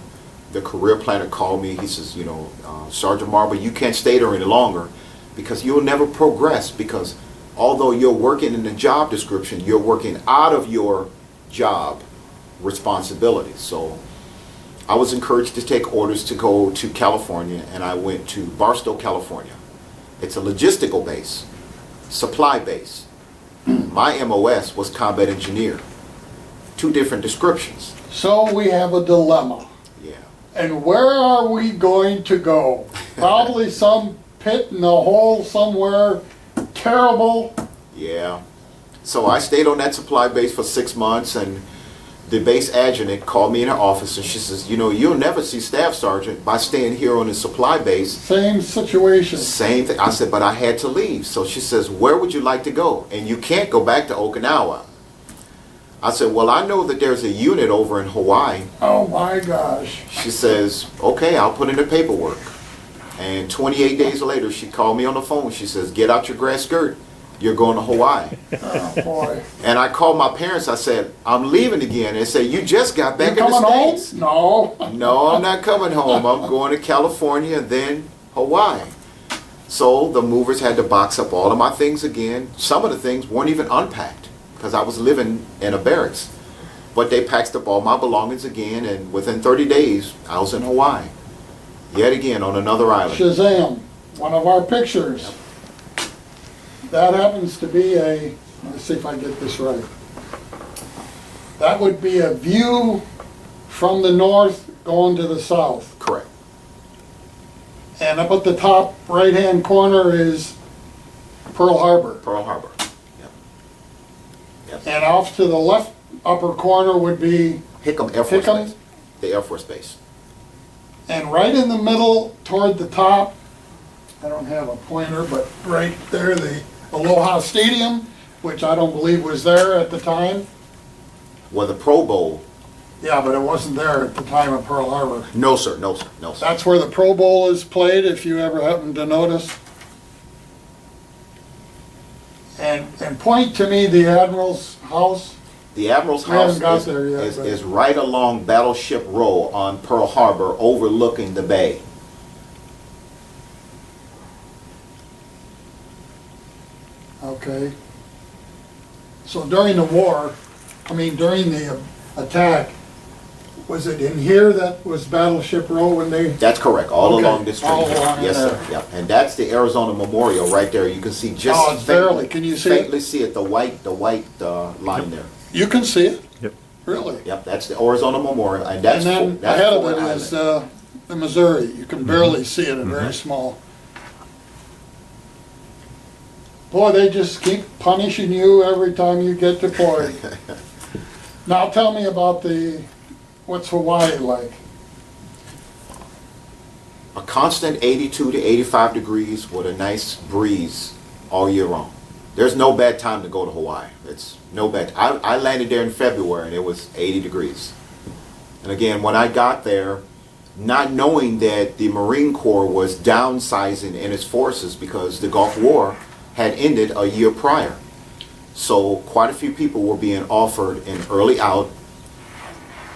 the career planner called me. He says, you know, Sergeant Marble, you can't stay there any longer, because you'll never progress, because although you're working in the job description, you're working out of your job responsibilities. So I was encouraged to take orders to go to California, and I went to Barstow, California. It's a logistical base, supply base. My MOS was combat engineer. Two different descriptions. So we have a dilemma. Yeah. And where are we going to go? Probably some pit in a hole somewhere terrible. Yeah. So I stayed on that supply base for 6 months, and the base adjutant called me in her office, and she says, you know, you'll never see staff sergeant by staying here on the supply base. Same situation. Same thing. I said, but I had to leave. So she says, where would you like to go? And you can't go back to Okinawa. I said, well, I know that there's a unit over in Hawaii. Oh my gosh. She says, okay, I'll put in the paperwork. And 28 days later, she called me on the phone. She says, get out your grass skirt. You're going to Hawaii. Oh boy. And I called my parents. I said, I'm leaving again. They said, you just got back in Coming the home? States. No. No, I'm not coming home. I'm going to California, then Hawaii. So the movers had to box up all of my things again. Some of the things weren't even unpacked, because I was living in a barracks. But they packed up all my belongings again, and within 30 days, I was in Hawaii. Yet again, on another island. Shazam. One of our pictures. That happens to be a, let's see if I get this right. That would be a view from the north going to the south. Correct. And up at the top right-hand corner is Pearl Harbor. Pearl Harbor. Yep. Yep. And off to the left upper corner would be, Hickam Air Force Hickam? Base. The Air Force Base. and right in the middle toward the top, I don't have a pointer, but right there, the Aloha Stadium, which I don't believe was there at the time. Well, the Pro Bowl. Yeah, but it wasn't there at the time of Pearl Harbor. No, sir. No, sir. No, sir. That's where the Pro Bowl is played, if you ever happen to notice. And point to me the Admiral's house. The Admiral's We haven't house got there yet, is, but- is right along Battleship Row on Pearl Harbor, overlooking the bay. Okay. So during the war, I mean, during the attack, was it in here that was Battleship Row when they? That's correct, all Okay, along this street. all along Yes, there. sir, yep. And that's the Arizona Memorial right there. You can see just Oh, it's barely. Can you see it? faintly see it, the white line there. You can see it? Yep. Really? Yep, that's the Arizona Memorial, and that's And then that's ahead of Fort it is Island. the Missouri. You can barely see it, very small. Boy, they just keep punishing you every time you get deployed. Now tell me about what's Hawaii like? A constant 82 to 85 degrees with a nice breeze all year round. There's no bad time to go to Hawaii. It's no bad. I landed there in February and it was 80 degrees. And again, when I got there, not knowing that the Marine Corps was downsizing in its forces because the Gulf War had ended a year prior. So quite a few people were being offered an early out,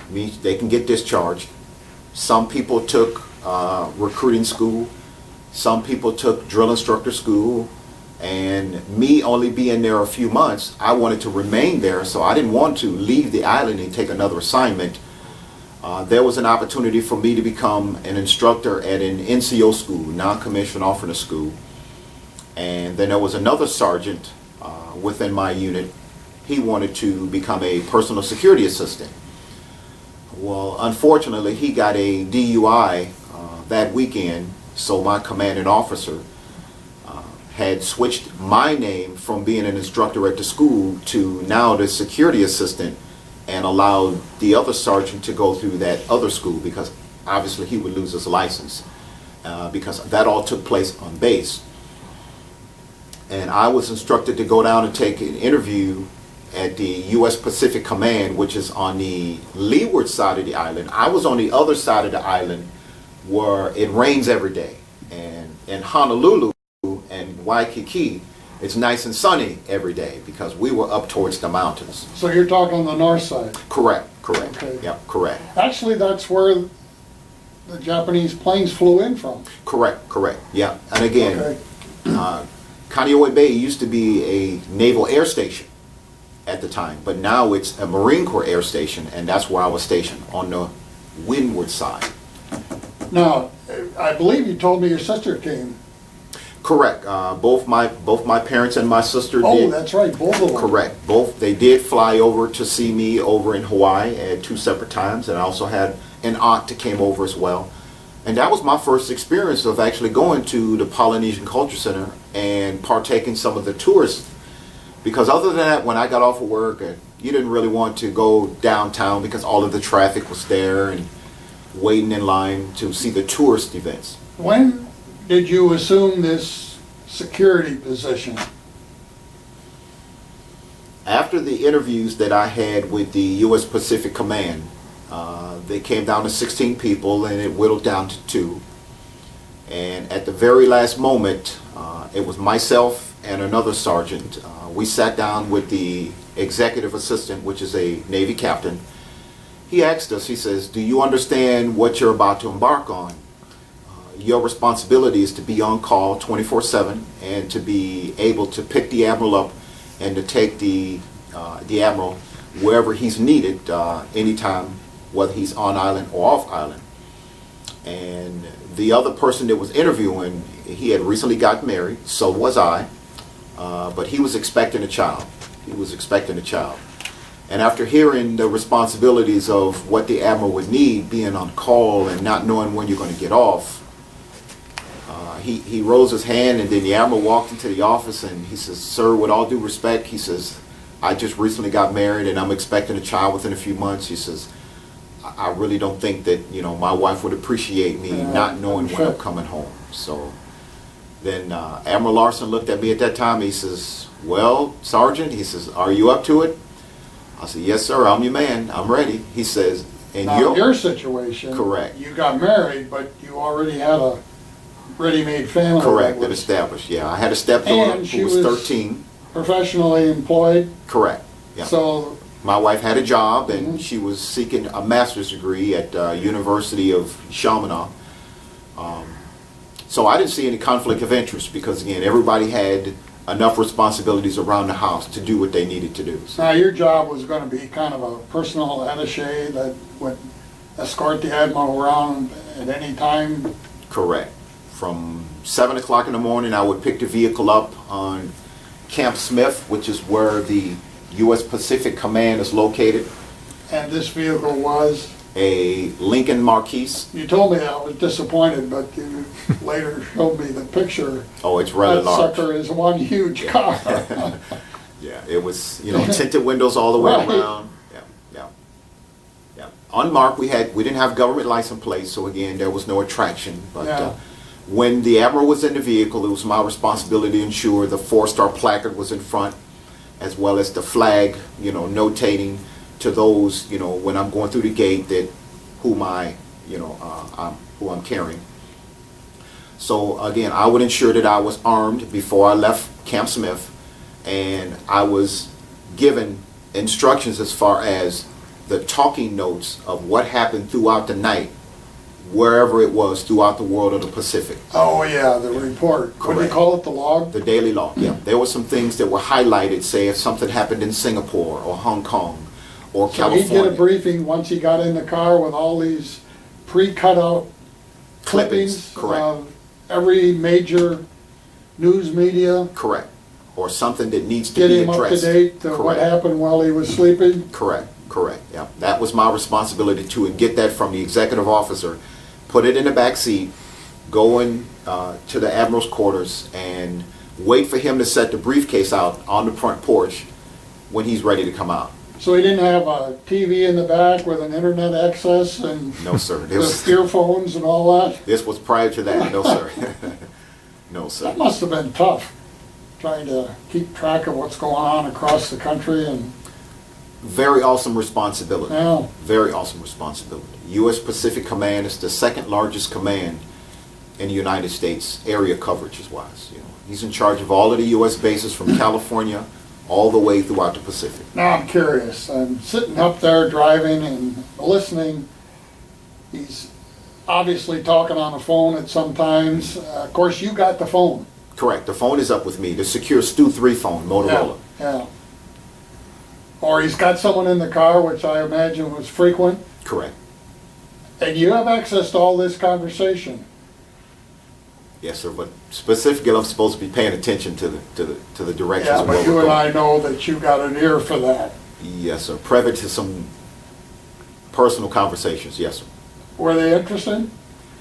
means they can get discharged. Some people took recruiting school, some people took drill instructor school, and me only being there a few months, I wanted to remain there, so I didn't want to leave the island and take another assignment. There was an opportunity for me to become an instructor at an NCO school, non-commissioned officer school. And then there was another sergeant within my unit. He wanted to become a personal security assistant. Well, unfortunately, he got a DUI that weekend, so my commanding officer had switched my name from being an instructor at the school to now the security assistant, and allowed the other sergeant to go through that other school because obviously he would lose his license because that all took place on base. And I was instructed to go down and take an interview at the U.S. Pacific Command, which is on the leeward side of the island. I was on the other side of the island where it rains every day. And in Honolulu and Waikiki, it's nice and sunny every day because we were up towards the mountains. So you're talking on the north side? Correct. Okay. Yep, correct. Actually, that's where the Japanese planes flew in from. Correct, yeah. And again, Okay. Kaneohe Bay used to be a naval air station at the time, but now it's a Marine Corps air station, and that's where I was stationed, on the windward side. Now, I believe you told me your sister came. Correct. Both my parents and my sister Oh, did. that's right, both of them. Correct. Both, they did fly over to see me over in Hawaii at 2 separate times, and I also had an aunt that came over as well. And that was my first experience of actually going to the Polynesian Culture Center and partaking some of the tours. Because other than that, when I got off of work, you didn't really want to go downtown because all of the traffic was there and waiting in line to see the tourist events. When did you assume this security position? After the interviews that I had with the U.S. Pacific Command, they came down to 16 people and it whittled down to 2. And at the very last moment, it was myself and another sergeant. We sat down with the executive assistant, which is a Navy captain. He asked us, he says, "Do you understand what you're about to embark on? Your responsibility is to be on call 24/7 and to be able to pick the admiral up and to take the admiral wherever he's needed anytime, whether he's on island or off island." And the other person that was interviewing, he had recently got married, so was I, but he was expecting a child. And after hearing the responsibilities of what the admiral would need, being on call and not knowing when you're going to get off, he rose his hand, and then the admiral walked into the office and he says, "Sir, with all due respect," he says, "I just recently got married and I'm expecting a child within a few months." He says, "I really don't think that, my wife would appreciate me not knowing when I'm coming home." So then Admiral Larson looked at me at that time. He says, "Well, Sergeant," he says, "are you up to it?" I said, "Yes, sir, I'm your man. I'm ready." He says, "And Now, your situation, Correct. You got married, but you already had a ready-made family. Correct, that and was established, yeah. I had a stepdaughter And she who was was 13. professionally employed. Correct, yeah. So, My wife had a job, and she was seeking a master's degree at University of Chaminade. So I didn't see any conflict of interest because, again, everybody had enough responsibilities around the house to do what they needed to do. So, Now, your job was gonna be kind of a personal attaché that would escort the Admiral around at any time? correct. From 7 o'clock in the morning, I would pick the vehicle up on Camp Smith, which is where the U.S. Pacific Command is located. And this vehicle was, A Lincoln Marquise. you told me I was disappointed, but you later showed me the picture. Oh, it's rather That large. sucker is one huge car. Yeah, it was, tinted windows all the way Right. around. Yeah, yeah, yeah. Unmarked, we didn't have government license plates, so again, there was no attraction. But Yeah. when the Admiral was in the vehicle, it was my responsibility to ensure the 4-star placard was in front, as well as the flag, notating to those, when I'm going through the gate that who I'm carrying. So again, I would ensure that I was armed before I left Camp Smith, and I was given instructions as far as the talking notes of what happened throughout the night, wherever it was throughout the world of the Pacific. Oh, yeah, the report. What do you Correct. call it, the log? The daily log, yeah. There were some things that were highlighted, say if something happened in Singapore or Hong Kong or So California. he'd get a briefing once he got in the car with all these pre-cut out clippings Correct. of every major news media. Correct. Or something that needs to Get be him up to addressed. date to what Correct. happened while he was sleeping. Correct, yeah. That was my responsibility to get that from the executive officer, put it in the back seat, go in to the Admiral's quarters, and wait for him to set the briefcase out on the front porch when he's ready to come out. So he didn't have a TV in the back with an internet access and No, sir. the earphones and all that? This was prior to that. No, sir. No, sir. That must have been tough, trying to keep track of what's going on across the country and, Very awesome responsibility. yeah. Very awesome responsibility. U.S. Pacific Command is the second largest command in the United States, area coverage wise. He's in charge of all of the U.S. bases from California all the way throughout the Pacific. Now I'm curious. I'm sitting up there driving and listening. He's obviously talking on the phone at some times. Of course, you got the phone. Correct. The phone is up with me. The secure Stu 3 phone, Motorola. Yeah. Or he's got someone in the car, which I imagine was frequent. Correct. And you have access to all this conversation. Yes, sir. But specifically, I'm supposed to be paying attention to the directions Yeah, of where but you we're and going. I know that you got an ear for that. Yes, sir. Privy to some personal conversations. Yes, sir. Were they interesting?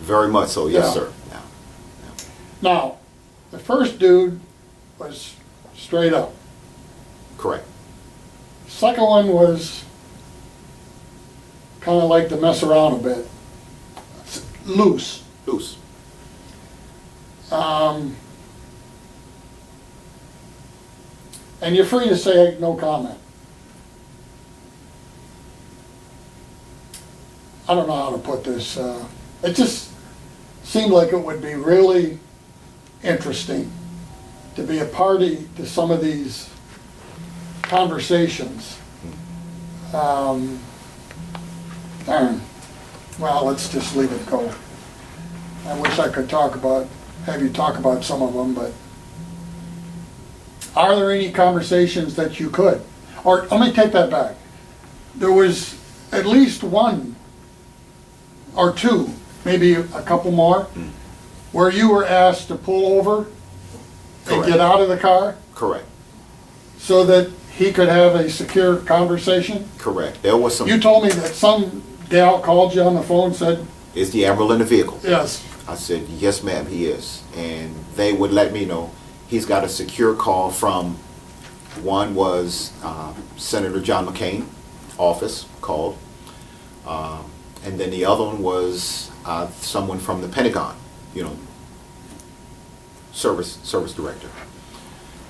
Very much so. Yes, Yeah. sir. Yeah. Now, the first dude was straight up. Correct. Second one was kind of like to mess around a bit. Loose. Loose. And you're free to say no comment. I don't know how to put this. It just seemed like it would be really interesting to be a party to some of these conversations. Darn. Well, let's just leave it go. I wish I could have you talk about some of them, but are there any conversations that you could? Or let me take that back. There was at least one or two, maybe a couple more, where you were asked to pull over and Correct. get out of the car Correct. so that he could have a secure conversation. Correct. There was some. You told me that some gal called you on the phone and said, Is the Admiral in the vehicle? yes. I said, yes, ma'am, he is. And they would let me know he's got a secure call from, one was Senator John McCain office called, and then the other one was someone from the Pentagon, service director.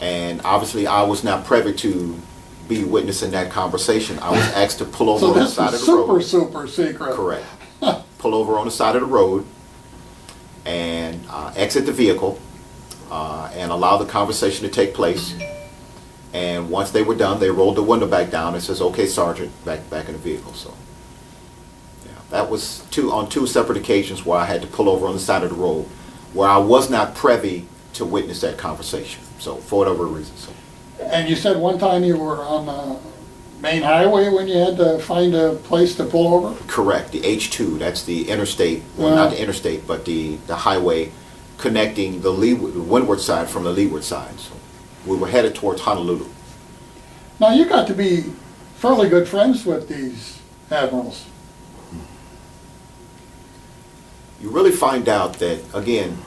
And obviously I was not privy to be witnessing that conversation. I was asked to pull over So on the this side was of the road. super secret. Correct. Pull over on the side of the road and exit the vehicle and allow the conversation to take place. And once they were done, they rolled the window back down and says, "Okay, Sergeant, back in the vehicle." So, yeah, that was on two separate occasions where I had to pull over on the side of the road, where I was not privy to witness that conversation. So for whatever reason. So And you said one time you were on the main highway when you had to find a place to pull over? correct. The H2, that's the interstate, well, not the interstate, but the highway connecting the windward side from the leeward side. So we were headed towards Honolulu. Now, you got to be fairly good friends with these admirals. You really find out that, again,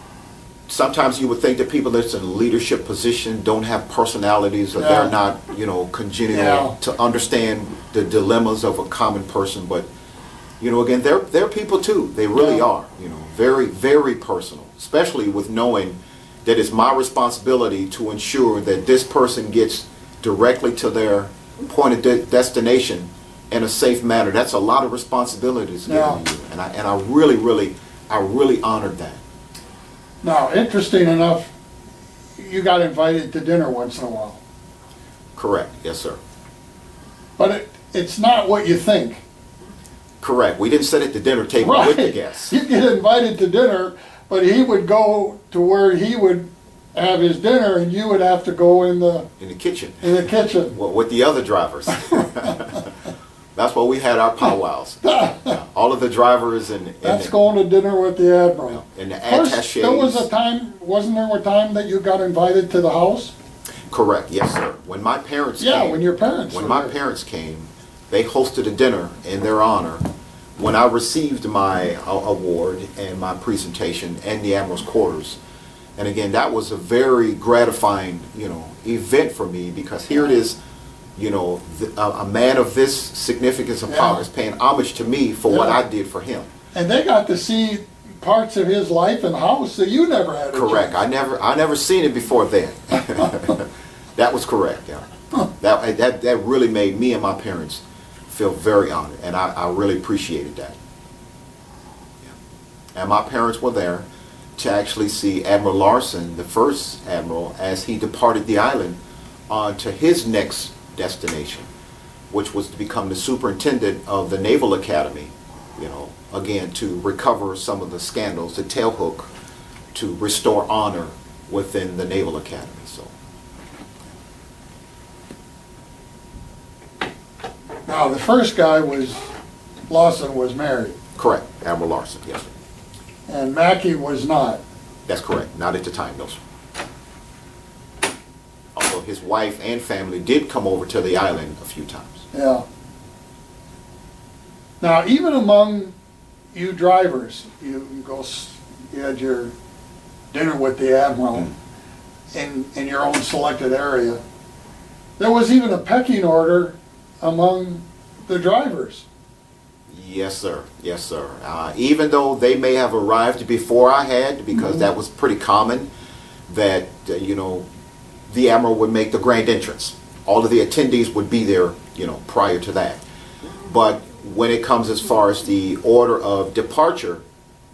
sometimes you would think that people that's in a leadership position don't have personalities, or Yeah. they're not, congenial Yeah. to understand the dilemmas of a common person. But, again, they're people too. They really Yeah. are, very, very personal, especially with knowing that it's my responsibility to ensure that this person gets directly to their point of destination in a safe manner. That's a lot of responsibilities given Yeah. to you. And I really honored that. Now, interesting enough, you got invited to dinner once in a while. Correct. Yes, sir. But it's not what you think. Correct. We didn't sit at the dinner table with the guests. You get invited to dinner, but he would go to where he would have his dinner, and you would have to go in the In the kitchen. kitchen. With the other drivers. That's where we had our powwows. All of the drivers and That's going to dinner with the admiral. and the Of course, attachés. there was a time, wasn't there a time that you got invited to the house? Correct. Yes, sir. When my parents Yeah, came. when your parents When were my there. parents came, they hosted a dinner in their honor. When I received my award and my presentation and the Admiral's quarters. And again, that was a very gratifying, event for me, because here it is, a man of this significance and power Yeah. is paying homage to me for what Yeah. I did for him. And they got to see parts of his life and house that you never had a Correct. chance. I never seen it before then. That was correct. Yeah. That really made me and my parents feel very honored, and I really appreciated that. Yeah. And my parents were there to actually see Admiral Larson, the first admiral, as he departed the island on to his next destination, which was to become the superintendent of the Naval Academy, again, to recover some of the scandals, the tailhook, to restore honor within the Naval Academy. So, Now, the first guy Lawson was married, correct, Admiral Larson, yes, sir. and Mackey was not. That's correct, not at the time, no, sir. Although his wife and family did come over to the island a few times. Yeah. Now, even among you drivers, you had your dinner with the admiral in your own selected area. There was even a pecking order among the drivers. Yes, sir. Yes, sir. Even though they may have arrived before I had, because that was pretty common, that, the Admiral would make the grand entrance. All of the attendees would be there, prior to that. But when it comes as far as the order of departure,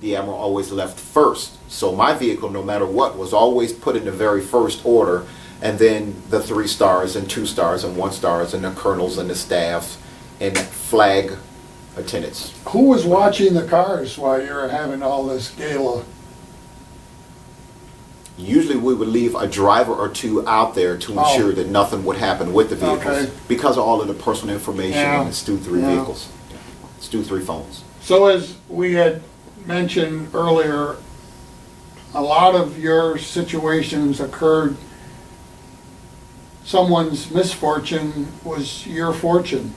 the Admiral always left first. So my vehicle, no matter what, was always put in the very first order, and then the 3 stars and 2 stars and 1 stars and the colonels and the staff and flag attendants. Who was watching the cars while you were having all this gala? Usually we would leave a driver or two out there to ensure that nothing would happen with the vehicles, Okay. because of all of the personal information Yeah. and the Stu-3 Yeah. vehicles. Stu-3 phones. So as we had mentioned earlier, a lot of your situations occurred, someone's misfortune was your fortune.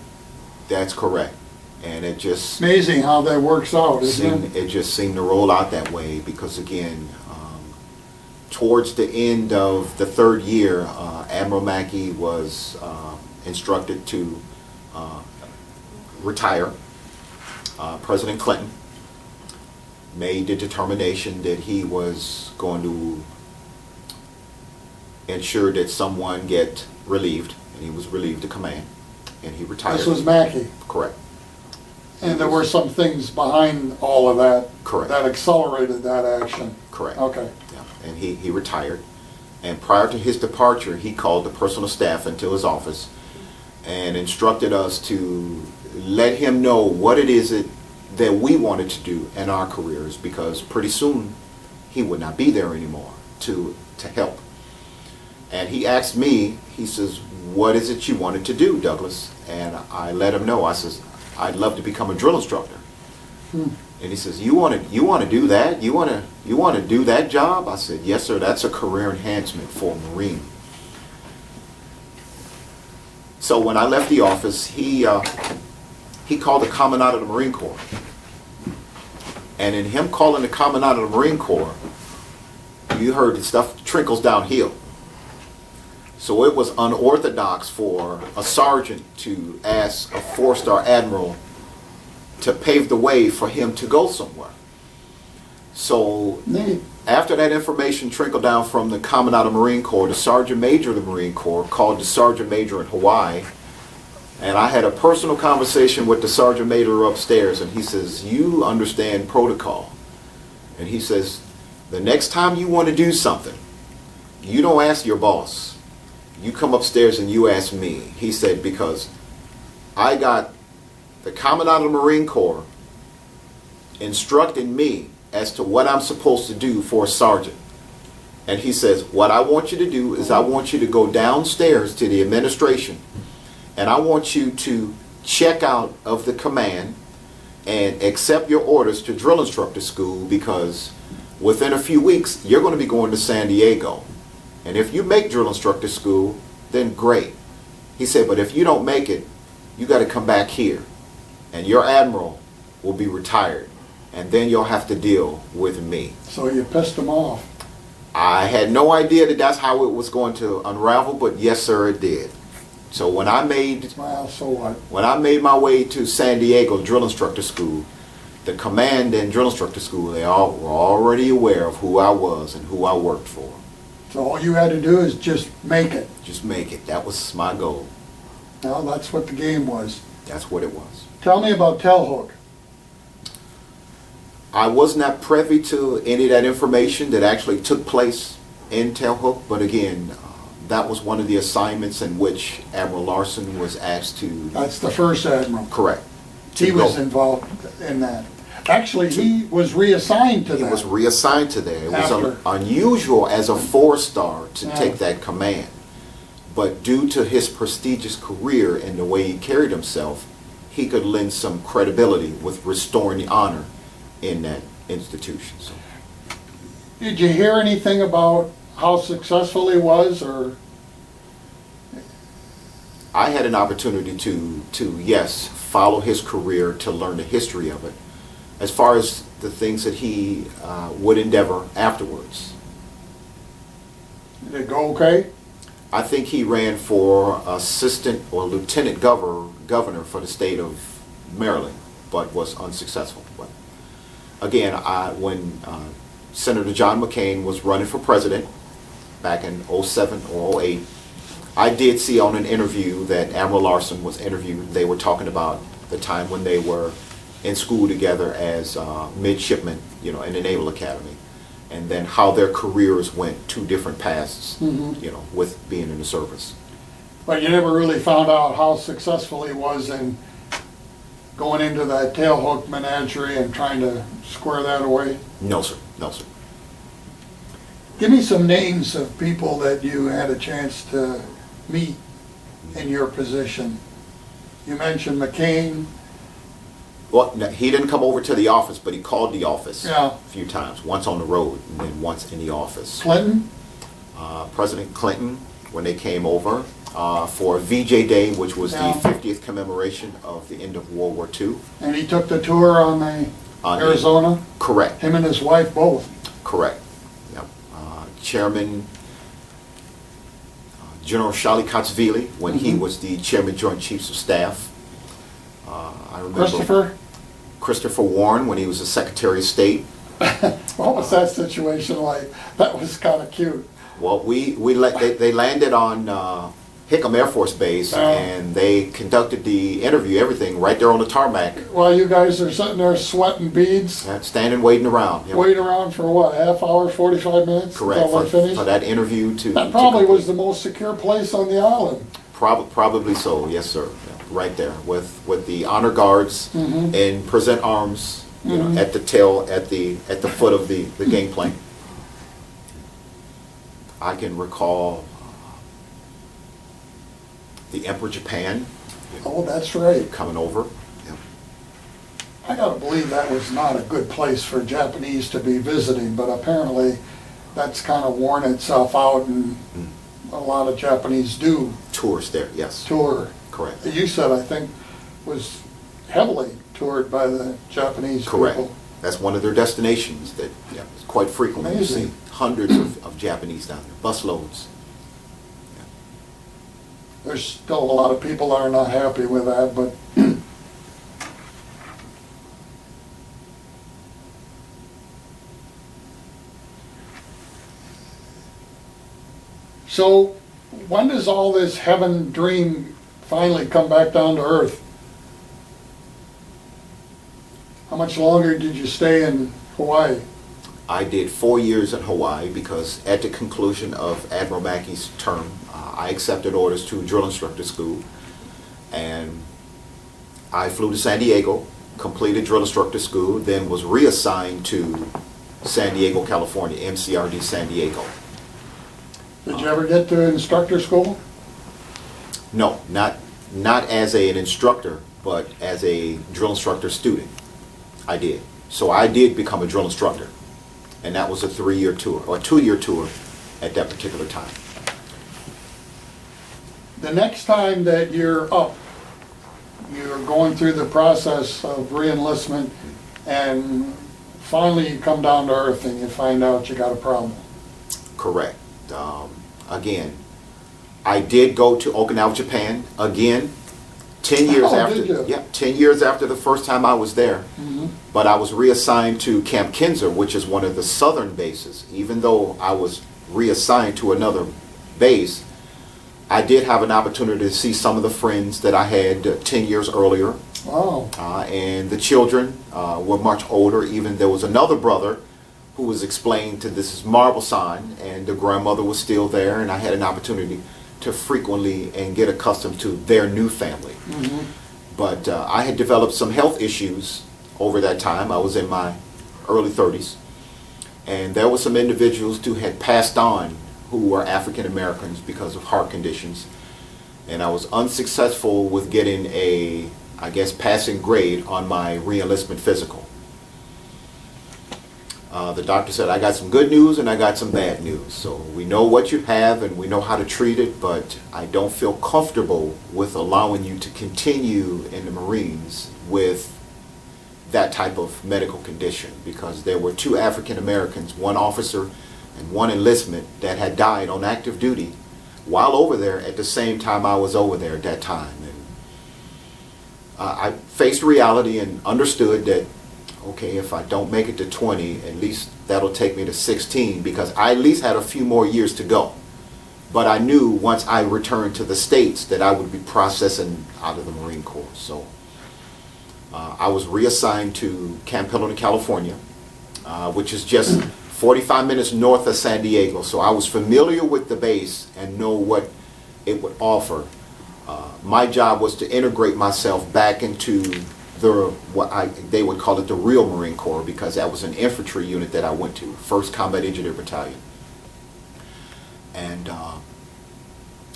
That's correct. And it just Amazing how that works out, isn't it? seemed to roll out that way, because again, towards the end of the 3rd year, Admiral Mackey was instructed to retire. President Clinton made the determination that he was going to ensure that someone get relieved, and he was relieved of command, and he retired. This was Mackey. Correct. And there were some things behind all of that. Correct. That accelerated that action. Correct. Okay. Yeah. And he retired. And prior to his departure, he called the personal staff into his office and instructed us to let him know what it is that we wanted to do in our careers, because pretty soon he would not be there anymore to to help. And he asked me, he says, what is it you wanted to do, Douglas? And I let him know. I says, I'd love to become a drill instructor. And he says, you want to do that? You want to do that job? I said, yes, sir. That's a career enhancement for a Marine. So when I left the office, he called the Commandant of the Marine Corps. And in him calling the Commandant of the Marine Corps, you heard the stuff trickles downhill. So it was unorthodox for a sergeant to ask a four-star admiral to pave the way for him to go somewhere. So after that information trickled down from the Commandant of the Marine Corps, the Sergeant Major of the Marine Corps called the Sergeant Major in Hawaii, and I had a personal conversation with the Sergeant Major upstairs, and he says, you understand protocol. And he says, the next time you want to do something, you don't ask your boss. You come upstairs and you ask me. He said, because I got the Commandant of the Marine Corps instructing me as to what I'm supposed to do for a sergeant. And he says, what I want you to do is I want you to go downstairs to the administration, and I want you to check out of the command and accept your orders to drill instructor school, because within a few weeks you're going to be going to San Diego. And if you make drill instructor school, then great. He said, but if you don't make it, you got to come back here, and your admiral will be retired, and then you'll have to deal with me. So you pissed him off. I had no idea that that's how it was going to unravel, but yes, sir, it did. So when I made Well, so what? when I made my way to San Diego drill instructor school, the command and drill instructor school, they all were already aware of who I was and who I worked for. So all you had to do is just make it. Just make it. That was my goal. Well, that's what the game was. That's what it was. Tell me about Tailhook. I was not privy to any of that information that actually took place in Tailhook, but again, that was one of the assignments in which Admiral Larson was asked to. That's the first admiral. Correct. He was involved in that. Actually, he was reassigned to that. He was reassigned to there. It was After. unusual as a four-star to Yeah. take that command. But due to his prestigious career and the way he carried himself, he could lend some credibility with restoring the honor in that institution. So, Did you hear anything about how successful he was, or? I had an opportunity to yes, follow his career, to learn the history of it, as far as the things that he would endeavor afterwards. Did it go okay? I think he ran for assistant or lieutenant governor for the state of Maryland, but was unsuccessful. But again, when Senator John McCain was running for president back in 07 or 08, I did see on an interview that Admiral Larson was interviewed. They were talking about the time when they were in school together as midshipmen, in the Naval Academy, and then how their careers went two different paths, with being in the service. But you never really found out how successful he was in going into that Tailhook menagerie and trying to square that away? No, sir. No, sir. Give me some names of people that you had a chance to meet in your position. You mentioned McCain. Well, no, he didn't come over to the office, but he called the office Yeah. a few times, once on the road and then once in the office. Clinton. President Clinton, when they came over for VJ Day, which was Yeah. the 50th commemoration of the end of World War II. And he took the tour on the Arizona. Correct, Him and his wife both. correct. Yep. Chairman General Shalikatshvili, when he was the Chairman Joint Chiefs of Staff. I remember Christopher Warren, when he was the Secretary of State. What was that situation like? That was kind of cute. Well, they landed on Hickam Air Force Base, and they conducted the interview, everything, right there on the tarmac. While you guys are sitting there sweating beads, Standing, waiting around. Yep. waiting around for what, half hour, 45 minutes? Correct, Until they finished? for that interview That probably was the most secure place on the island. Probably so, yes, sir. Yeah, right there, with the honor guards and present arms, at the tail, at the foot of the gangplank. I can recall the Emperor Japan Oh, that's right. coming over. Yeah. I gotta believe that was not a good place for Japanese to be visiting, but apparently that's kind of worn itself out, and a lot of Japanese do Tours there, yes. tour. Correct. You said, I think, was heavily toured by the Japanese Correct. people. That's one of their destinations that quite frequently you see Amazing. hundreds of Japanese down there, busloads. There's still a lot of people that are not happy with that, but so when does all this heaven dream finally come back down to earth? How much longer did you stay in Hawaii? I did 4 years in Hawaii because at the conclusion of Admiral Mackey's term, I accepted orders to drill instructor school, and I flew to San Diego, completed drill instructor school, then was reassigned to San Diego, California, MCRD San Diego. Did you ever get to instructor school? No, not as an instructor, but as a drill instructor student. I did. So I did become a drill instructor, and that was a 3-year tour, or a 2-year tour at that particular time. The next time that you're up, you're going through the process of re-enlistment, and finally you come down to earth and you find out you got a problem. Correct. Again, I did go to Okinawa, Japan, again, 10 years Oh, after. did you? Yeah, 10 years after the first time I was there. Mhm. But I was reassigned to Camp Kinser, which is one of the southern bases. Even though I was reassigned to another base, I did have an opportunity to see some of the friends that I had 10 years earlier. Wow. And the children were much older. Even there was another brother who was explaining to this is Marble-san, and the grandmother was still there, and I had an opportunity to frequently and get accustomed to their new family. Mhm. But I had developed some health issues over that time. I was in my early 30s, and there were some individuals who had passed on who were African Americans because of heart conditions, and I was unsuccessful with getting a, I guess, passing grade on my re-enlistment physical. The doctor said, I got some good news and I got some bad news. So we know what you have and we know how to treat it, but I don't feel comfortable with allowing you to continue in the Marines with that type of medical condition, because there were 2 African Americans, 1 officer and 1 enlistment, that had died on active duty while over there at the same time I was over there at that time. And I faced reality and understood that, okay, if I don't make it to 20, at least that'll take me to 16, because I at least had a few more years to go. But I knew once I returned to the States that I would be processing out of the Marine Corps. So I was reassigned to Camp Pendleton, California, which is just 45 minutes north of San Diego. So I was familiar with the base and know what it would offer. My job was to integrate myself back into they would call it the real Marine Corps, because that was an infantry unit that I went to, 1st Combat Engineer Battalion. And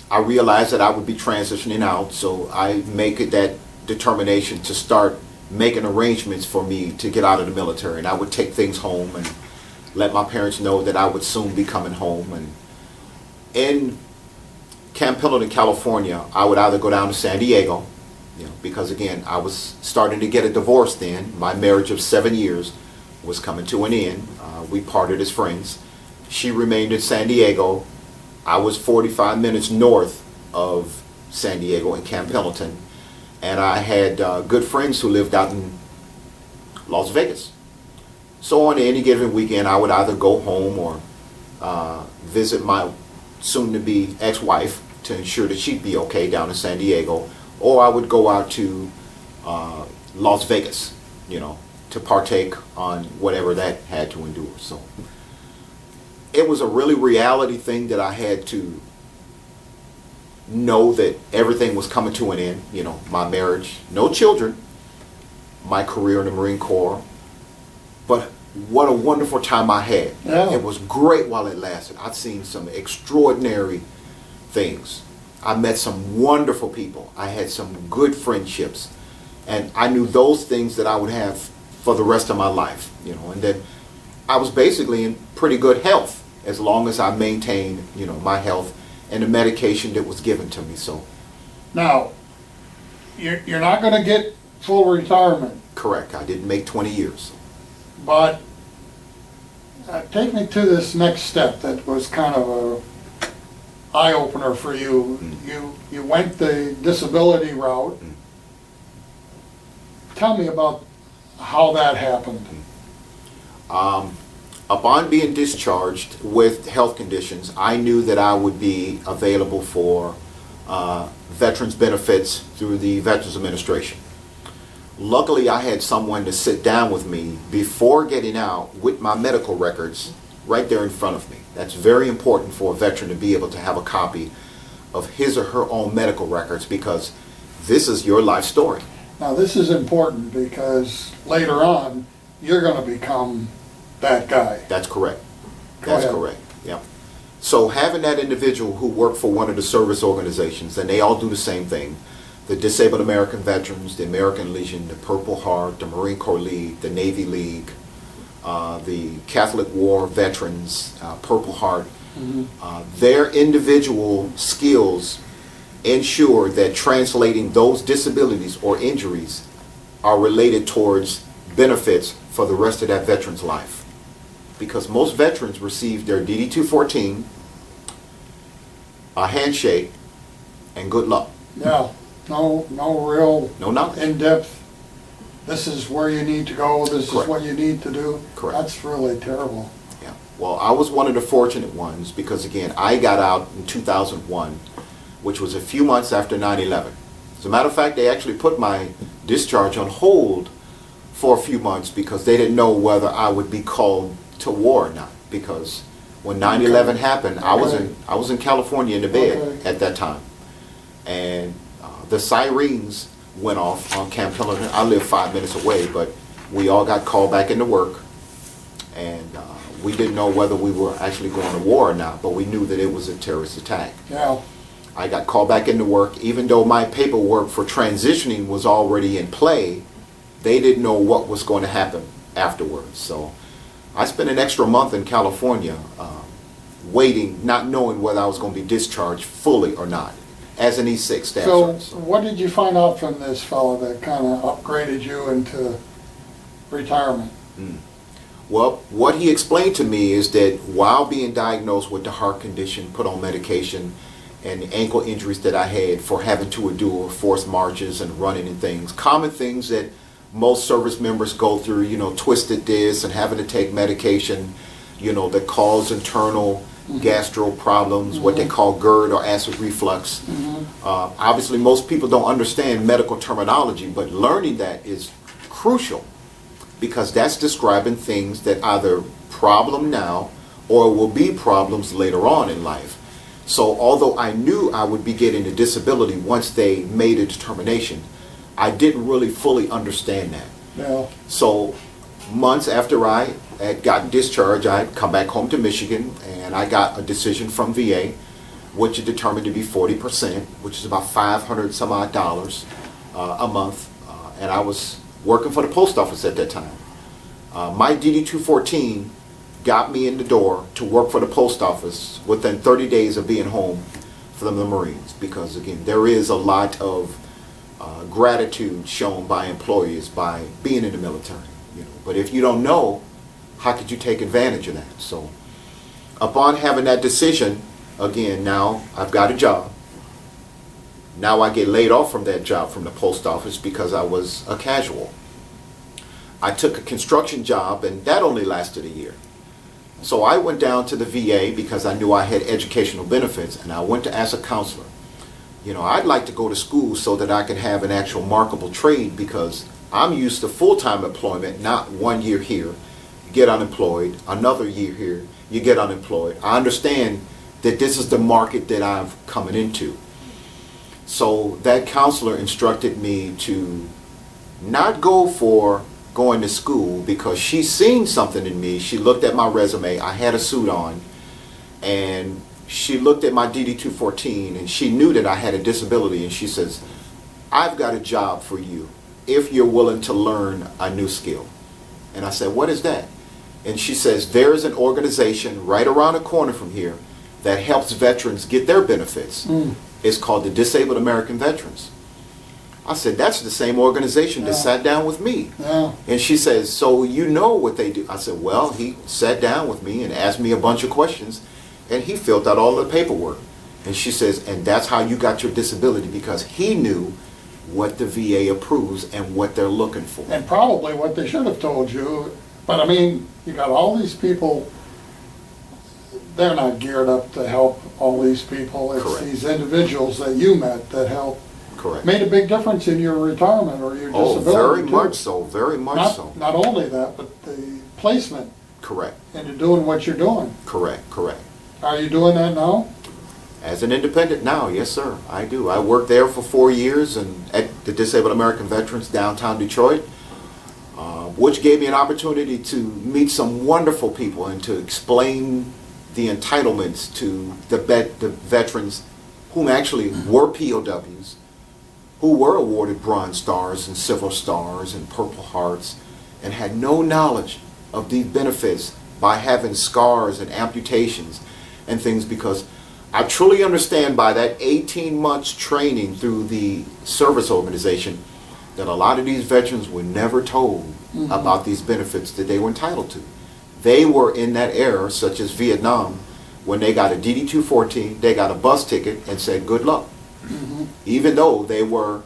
I realized that I would be transitioning out, so I make it that determination to start making arrangements for me to get out of the military, and I would take things home and let my parents know that I would soon be coming home. And in Camp Pendleton, California, I would either go down to San Diego, because again, I was starting to get a divorce then. My marriage of 7 years was coming to an end. We parted as friends. She remained in San Diego. I was 45 minutes north of San Diego in Camp Pendleton, and I had good friends who lived out in Las Vegas. So on any given weekend, I would either go home or visit my soon-to-be ex-wife to ensure that she'd be okay down in San Diego, or I would go out to Las Vegas, to partake on whatever that had to endure. So it was a really reality thing that I had to know that everything was coming to an end. My marriage, no children, my career in the Marine Corps, but what a wonderful time I had. Yeah. It was great while it lasted. I've seen some extraordinary things. I met some wonderful people. I had some good friendships. And I knew those things that I would have for the rest of my life, and that I was basically in pretty good health as long as I maintained, my health and the medication that was given to me. So, Now, you're not gonna get full retirement, correct, I didn't make 20 years. but take me to this next step that was kind of a eye-opener for you. You went the disability route. Tell me about how that happened. Upon being discharged with health conditions, I knew that I would be available for veterans benefits through the Veterans Administration. Luckily, I had someone to sit down with me before getting out with my medical records right there in front of me. That's very important for a veteran to be able to have a copy of his or her own medical records, because this is your life story. Now, this is important because later on, you're gonna become that guy. That's correct. Go That's ahead. correct. Yeah. So having that individual who worked for one of the service organizations, and they all do the same thing, the Disabled American Veterans, the American Legion, the Purple Heart, the Marine Corps League, the Navy League, the Catholic War Veterans, Purple Heart, their individual skills ensure that translating those disabilities or injuries are related towards benefits for the rest of that veteran's life. Because most veterans receive their DD-214, a handshake, and good luck. Yeah, no real No knowledge. in-depth, this is where you need to go, this is Correct. what you need to do. Correct. That's really terrible. Yeah. Well, I was one of the fortunate ones because, again, I got out in 2001, which was a few months after 9/11. As a matter of fact, they actually put my discharge on hold for a few months because they didn't know whether I would be called to war or not. Because when 9/11 happened, I was in California in the bed Okay. at that time, and the sirens went off on Camp Pendleton. I live 5 minutes away, but we all got called back into work, and we didn't know whether we were actually going to war or not, but we knew that it was a terrorist attack. Yeah, I got called back into work. Even though my paperwork for transitioning was already in play, they didn't know what was going to happen afterwards. So I spent an extra month in California waiting, not knowing whether I was going to be discharged fully or not, as an E6 staff so sergeant. what did you find out from this fellow that kind of upgraded you into retirement? Well, what he explained to me is that while being diagnosed with the heart condition, put on medication, and the ankle injuries that I had for having to endure forced marches and running and things, common things that most service members go through, twisted disc and having to take medication, that cause internal gastro problems, what they call GERD or acid reflux. Obviously, most people don't understand medical terminology, but learning that is crucial because that's describing things that either problem now or will be problems later on in life. So although I knew I would be getting a disability once they made a determination, I didn't really fully understand that. Yeah, So months after I had gotten discharged, I had come back home to Michigan, and I got a decision from VA, which is determined to be 40%, which is about $500 some odd dollars a month. And I was working for the post office at that time. My DD-214 got me in the door to work for the post office within 30 days of being home from the Marines, because again, there is a lot of gratitude shown by employees by being in the military. But if you don't know, how could you take advantage of that? So upon having that decision, again, now I've got a job. Now I get laid off from that job from the post office because I was a casual. I took a construction job, and that only lasted a year. So I went down to the VA because I knew I had educational benefits, and I went to ask a counselor, I'd like to go to school so that I can have an actual marketable trade, because I'm used to full-time employment, not 1 year here, you get unemployed, another year here, you get unemployed. I understand that this is the market that I'm coming into. So that counselor instructed me to not go for going to school because she seen something in me. She looked at my resume. I had a suit on, and she looked at my DD-214, and she knew that I had a disability, and she says, I've got a job for you if you're willing to learn a new skill. And I said, what is that? And she says, there's an organization right around the corner from here that helps veterans get their benefits. It's called the Disabled American Veterans. I said, that's the same organization that sat down with me. And she says, so you know what they do? I said, well, he sat down with me and asked me a bunch of questions, and he filled out all the paperwork. And she says, and that's how you got your disability, because he knew what the VA approves and what they're looking for. And probably what they should have told you, but I mean, you got all these people, they're not geared up to help all these people. It's Correct. these individuals that you met that helped. Correct. Made a big difference in your retirement or your Oh, disability. very too. much so, very much so. Not only that, but the placement Correct, into doing what you're doing. correct, correct. Are you doing that now? As an independent now, yes, sir, I do. I worked there for 4 years and at the Disabled American Veterans downtown Detroit, which gave me an opportunity to meet some wonderful people and to explain the entitlements to the veterans whom actually were POWs, who were awarded Bronze Stars and Silver Stars and Purple Hearts and had no knowledge of these benefits by having scars and amputations and things, because I truly understand by that 18 months training through the service organization that a lot of these veterans were never told about these benefits that they were entitled to. They were in that era, such as Vietnam, when they got a DD-214, they got a bus ticket and said good luck, even though they were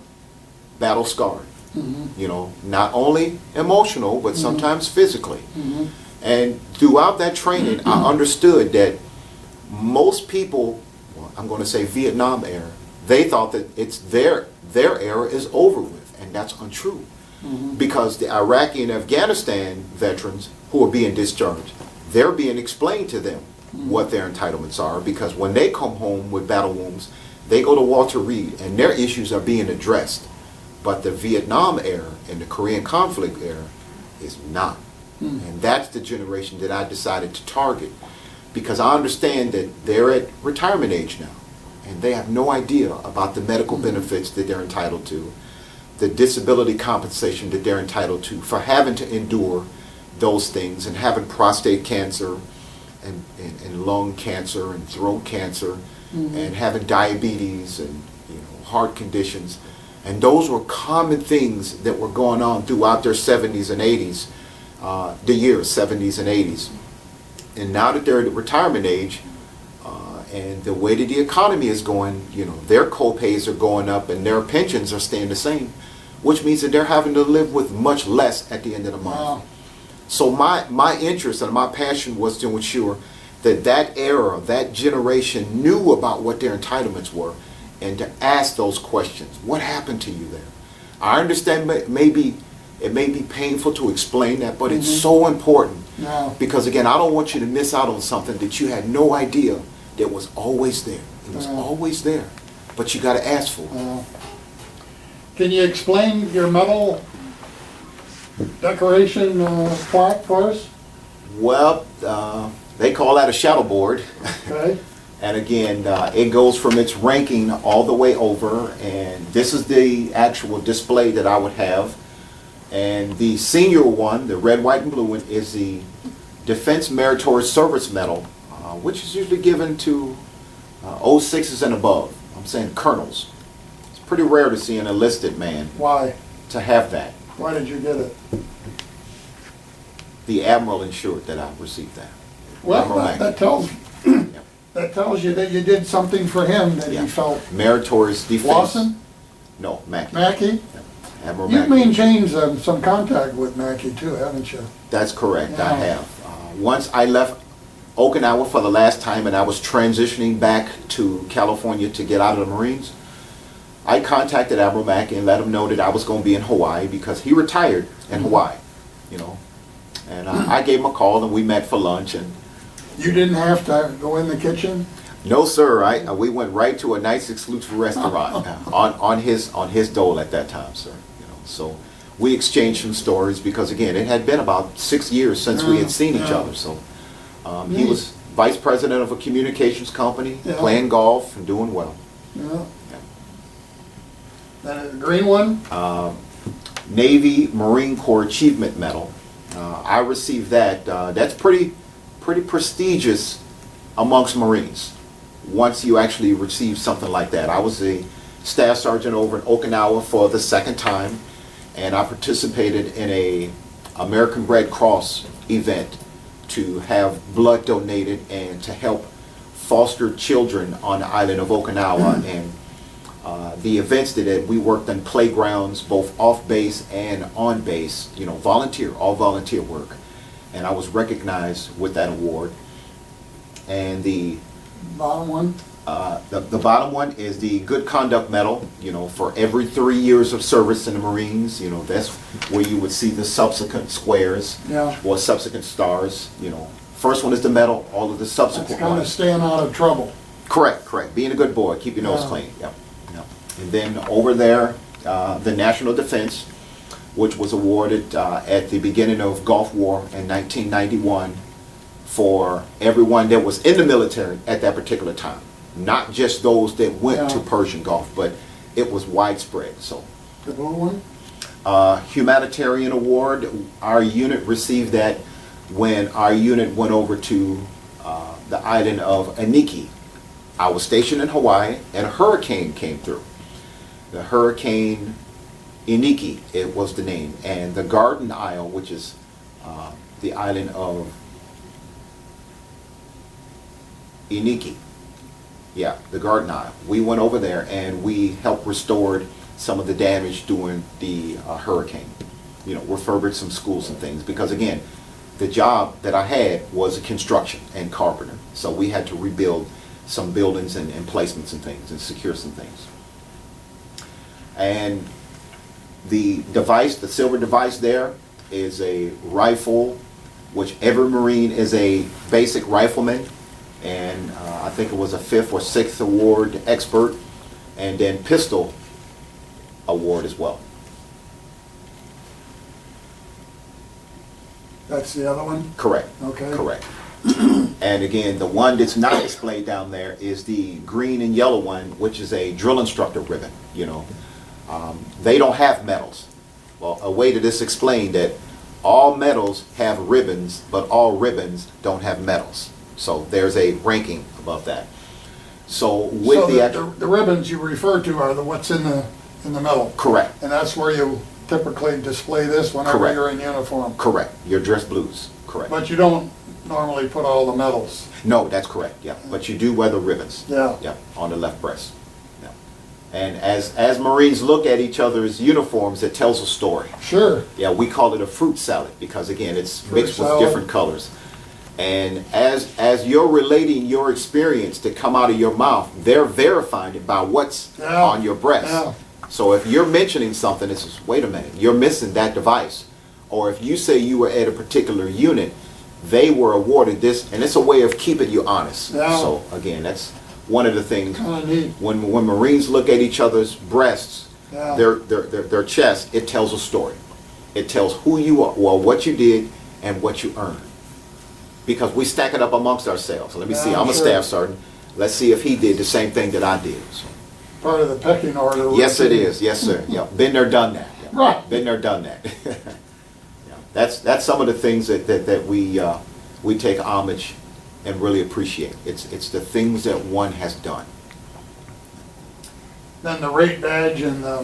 battle scarred. You know, not only emotional, but sometimes physically. And throughout that training, I understood that most people, well, I'm going to say Vietnam era, they thought that it's their era is over with, and that's untrue. Because the Iraqi and Afghanistan veterans who are being discharged, they're being explained to them what their entitlements are, because when they come home with battle wounds, they go to Walter Reed and their issues are being addressed. But the Vietnam era and the Korean conflict era is not. And that's the generation that I decided to target, because I understand that they're at retirement age now and they have no idea about the medical benefits that they're entitled to, the disability compensation that they're entitled to for having to endure those things and having prostate cancer and lung cancer and throat cancer and having diabetes and heart conditions. And those were common things that were going on throughout their 70s and 80s, the years 70s and 80s. And now that they're at retirement age, and the way that the economy is going, their co-pays are going up and their pensions are staying the same, which means that they're having to live with much less at the end of the month. Wow. So my interest and my passion was to ensure that that era, that generation knew about what their entitlements were, and to ask those questions. What happened to you there? I understand it may be painful to explain that, but it's so important. Yeah. Because again, I don't want you to miss out on something that you had no idea that was always there. It was always there, but you got to ask for it. Can you explain your medal decoration plaque for us? Well, they call that a shadow board. Okay. And again, it goes from its ranking all the way over, and this is the actual display that I would have. And the senior one, the red, white, and blue one, is the Defense Meritorious Service Medal, which is usually given to 06s and above. I'm saying colonels. It's pretty rare to see an enlisted man Why? to have that. Why did you get it? The Admiral ensured that I received that. Well, Admiral that Mackey. tells Yep. that tells you that you did something for him that Yeah. he felt. Meritorious Defense. Lawson? No, Mackey. Mackey? Admiral You've Mackey. maintained some contact with Mackey too, haven't you? That's correct, I Yeah. have. Once I left Okinawa for the last time and I was transitioning back to California to get out of the Marines, I contacted Admiral Mackey and let him know that I was going to be in Hawaii because he retired in Hawaii, And I gave him a call and we met for lunch. And You didn't have to go in the kitchen? no, sir, we went right to a nice exclusive restaurant on his dole at that time, sir. So we exchanged some stories because, again, it had been about 6 years since we had seen each Yeah. other. So he was vice president of a communications company, Yeah. playing golf and doing well. Yeah. Then the green one? Navy Marine Corps Achievement Medal. I received that. That's pretty prestigious amongst Marines. Once you actually receive something like that. I was a staff sergeant over in Okinawa for the second time, and I participated in a American Red Cross event to have blood donated and to help foster children on the island of Okinawa. And the events that we worked on playgrounds, both off base and on base, all volunteer work. And I was recognized with that award. And the Bottom one? the bottom one is the Good Conduct Medal, for every 3 years of service in the Marines. That's where you would see the subsequent squares Yeah. or subsequent stars. First one is the medal, all of the That's subsequent kind of ones. staying out of trouble. Correct. Being a good boy, keep your nose Yeah. clean. Yep. And then over there, the National Defense, which was awarded at the beginning of Gulf War in 1991 for everyone that was in the military at that particular time. Not just those that went to Yeah. Persian Gulf, but it was widespread. So, The blue one? Humanitarian Award, our unit received that when our unit went over to the island of Aniki. I was stationed in Hawaii, and a hurricane came through. The Hurricane Iniki, it was the name, and the Garden Isle, which is the island of Iniki. Yeah, the Garden Isle. We went over there and we helped restore some of the damage during the hurricane. Refurbished some schools and things, because again, the job that I had was a construction and carpenter. So we had to rebuild some buildings and placements and things and secure some things. And the device, the silver device there, is a rifle, which every Marine is a basic rifleman. And I think it was a 5th or 6th award expert, and then pistol award as well. That's the other one? Correct. Okay. Correct. And again, the one that's not displayed down there is the green and yellow one, which is a drill instructor ribbon. They don't have medals. Well, a way to this explain that all medals have ribbons, but all ribbons don't have medals. So there's a ranking above that. So with So the ribbons you refer to are what's in the medal? Correct. And that's where you typically display this whenever Correct. you're in uniform? Correct. Your dress blues. Correct. But you don't normally put all the medals? No, that's correct. Yeah, but you do wear the ribbons. Yeah. Yeah, on the left breast. Yeah. And as Marines look at each other's uniforms, it tells a story. Sure. Yeah, we call it a fruit salad because again, it's Fruit mixed with salad. different colors. And as you're relating your experience to come out of your mouth, they're verifying it by what's Yeah. on your breast. Yeah. So if you're mentioning something, it's just, wait a minute, you're missing that device. Or if you say you were at a particular unit, they were awarded this, and it's a way of keeping you honest. Yeah. So again, that's one of the things. Kind of neat. When Marines look at each other's breasts, Yeah. their chest, it tells a story. It tells who you are, well, what you did, and what you earned. Because we stack it up amongst ourselves. Let me see, Yeah, I'm a sure. staff sergeant. Let's see if he did the same thing that I did. So, Part of the pecking order. yes, it is. Yes, sir. Yeah, been there, done that. Yeah. Right. Been there, done that. Yeah. That's some of the things that we take homage and really appreciate. It's the things that one has done. Then the rate badge and the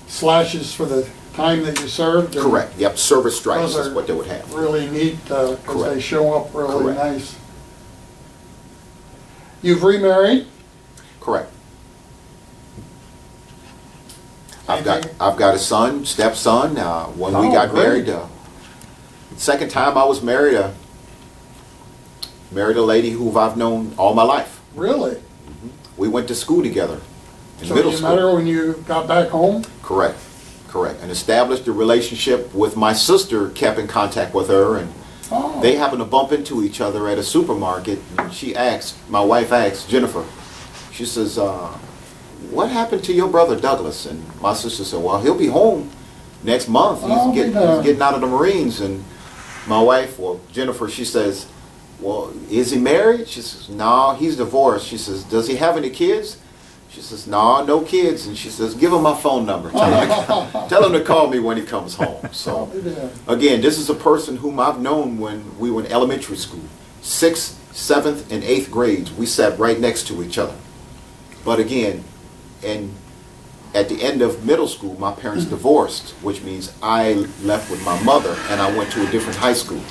slashes for the time that you served. and Correct. Yep. Service stripes Those is are what they would have. really neat because they Correct. show up really Correct. nice. You've remarried? Correct. Anything? I've got a son, stepson. When we Oh, got great. married, second time I was married a lady who I've known all my life. Really? We went to school together in So middle you school. met her when you got back home? Correct. And established a relationship with my sister. Kept in contact with her, and Oh. they happened to bump into each other at a supermarket. And my wife asked Jennifer. She says, "What happened to your brother Douglas?" And my sister said, "Well, he'll be home Next month, Oh, he's yeah. getting out of the Marines, and my wife, or Jennifer, she says, well, is he married? She says, no, he's divorced. She says, does he have any kids? She says, no kids. And she says, give him my phone number. Tell him to call me when he comes home. So, again, this is a person whom I've known when we were in elementary school. 6th, 7th, and 8th grades, we sat right next to each other. But again, and at the end of middle school, my parents divorced, which means I left with my mother and I went to a different high school.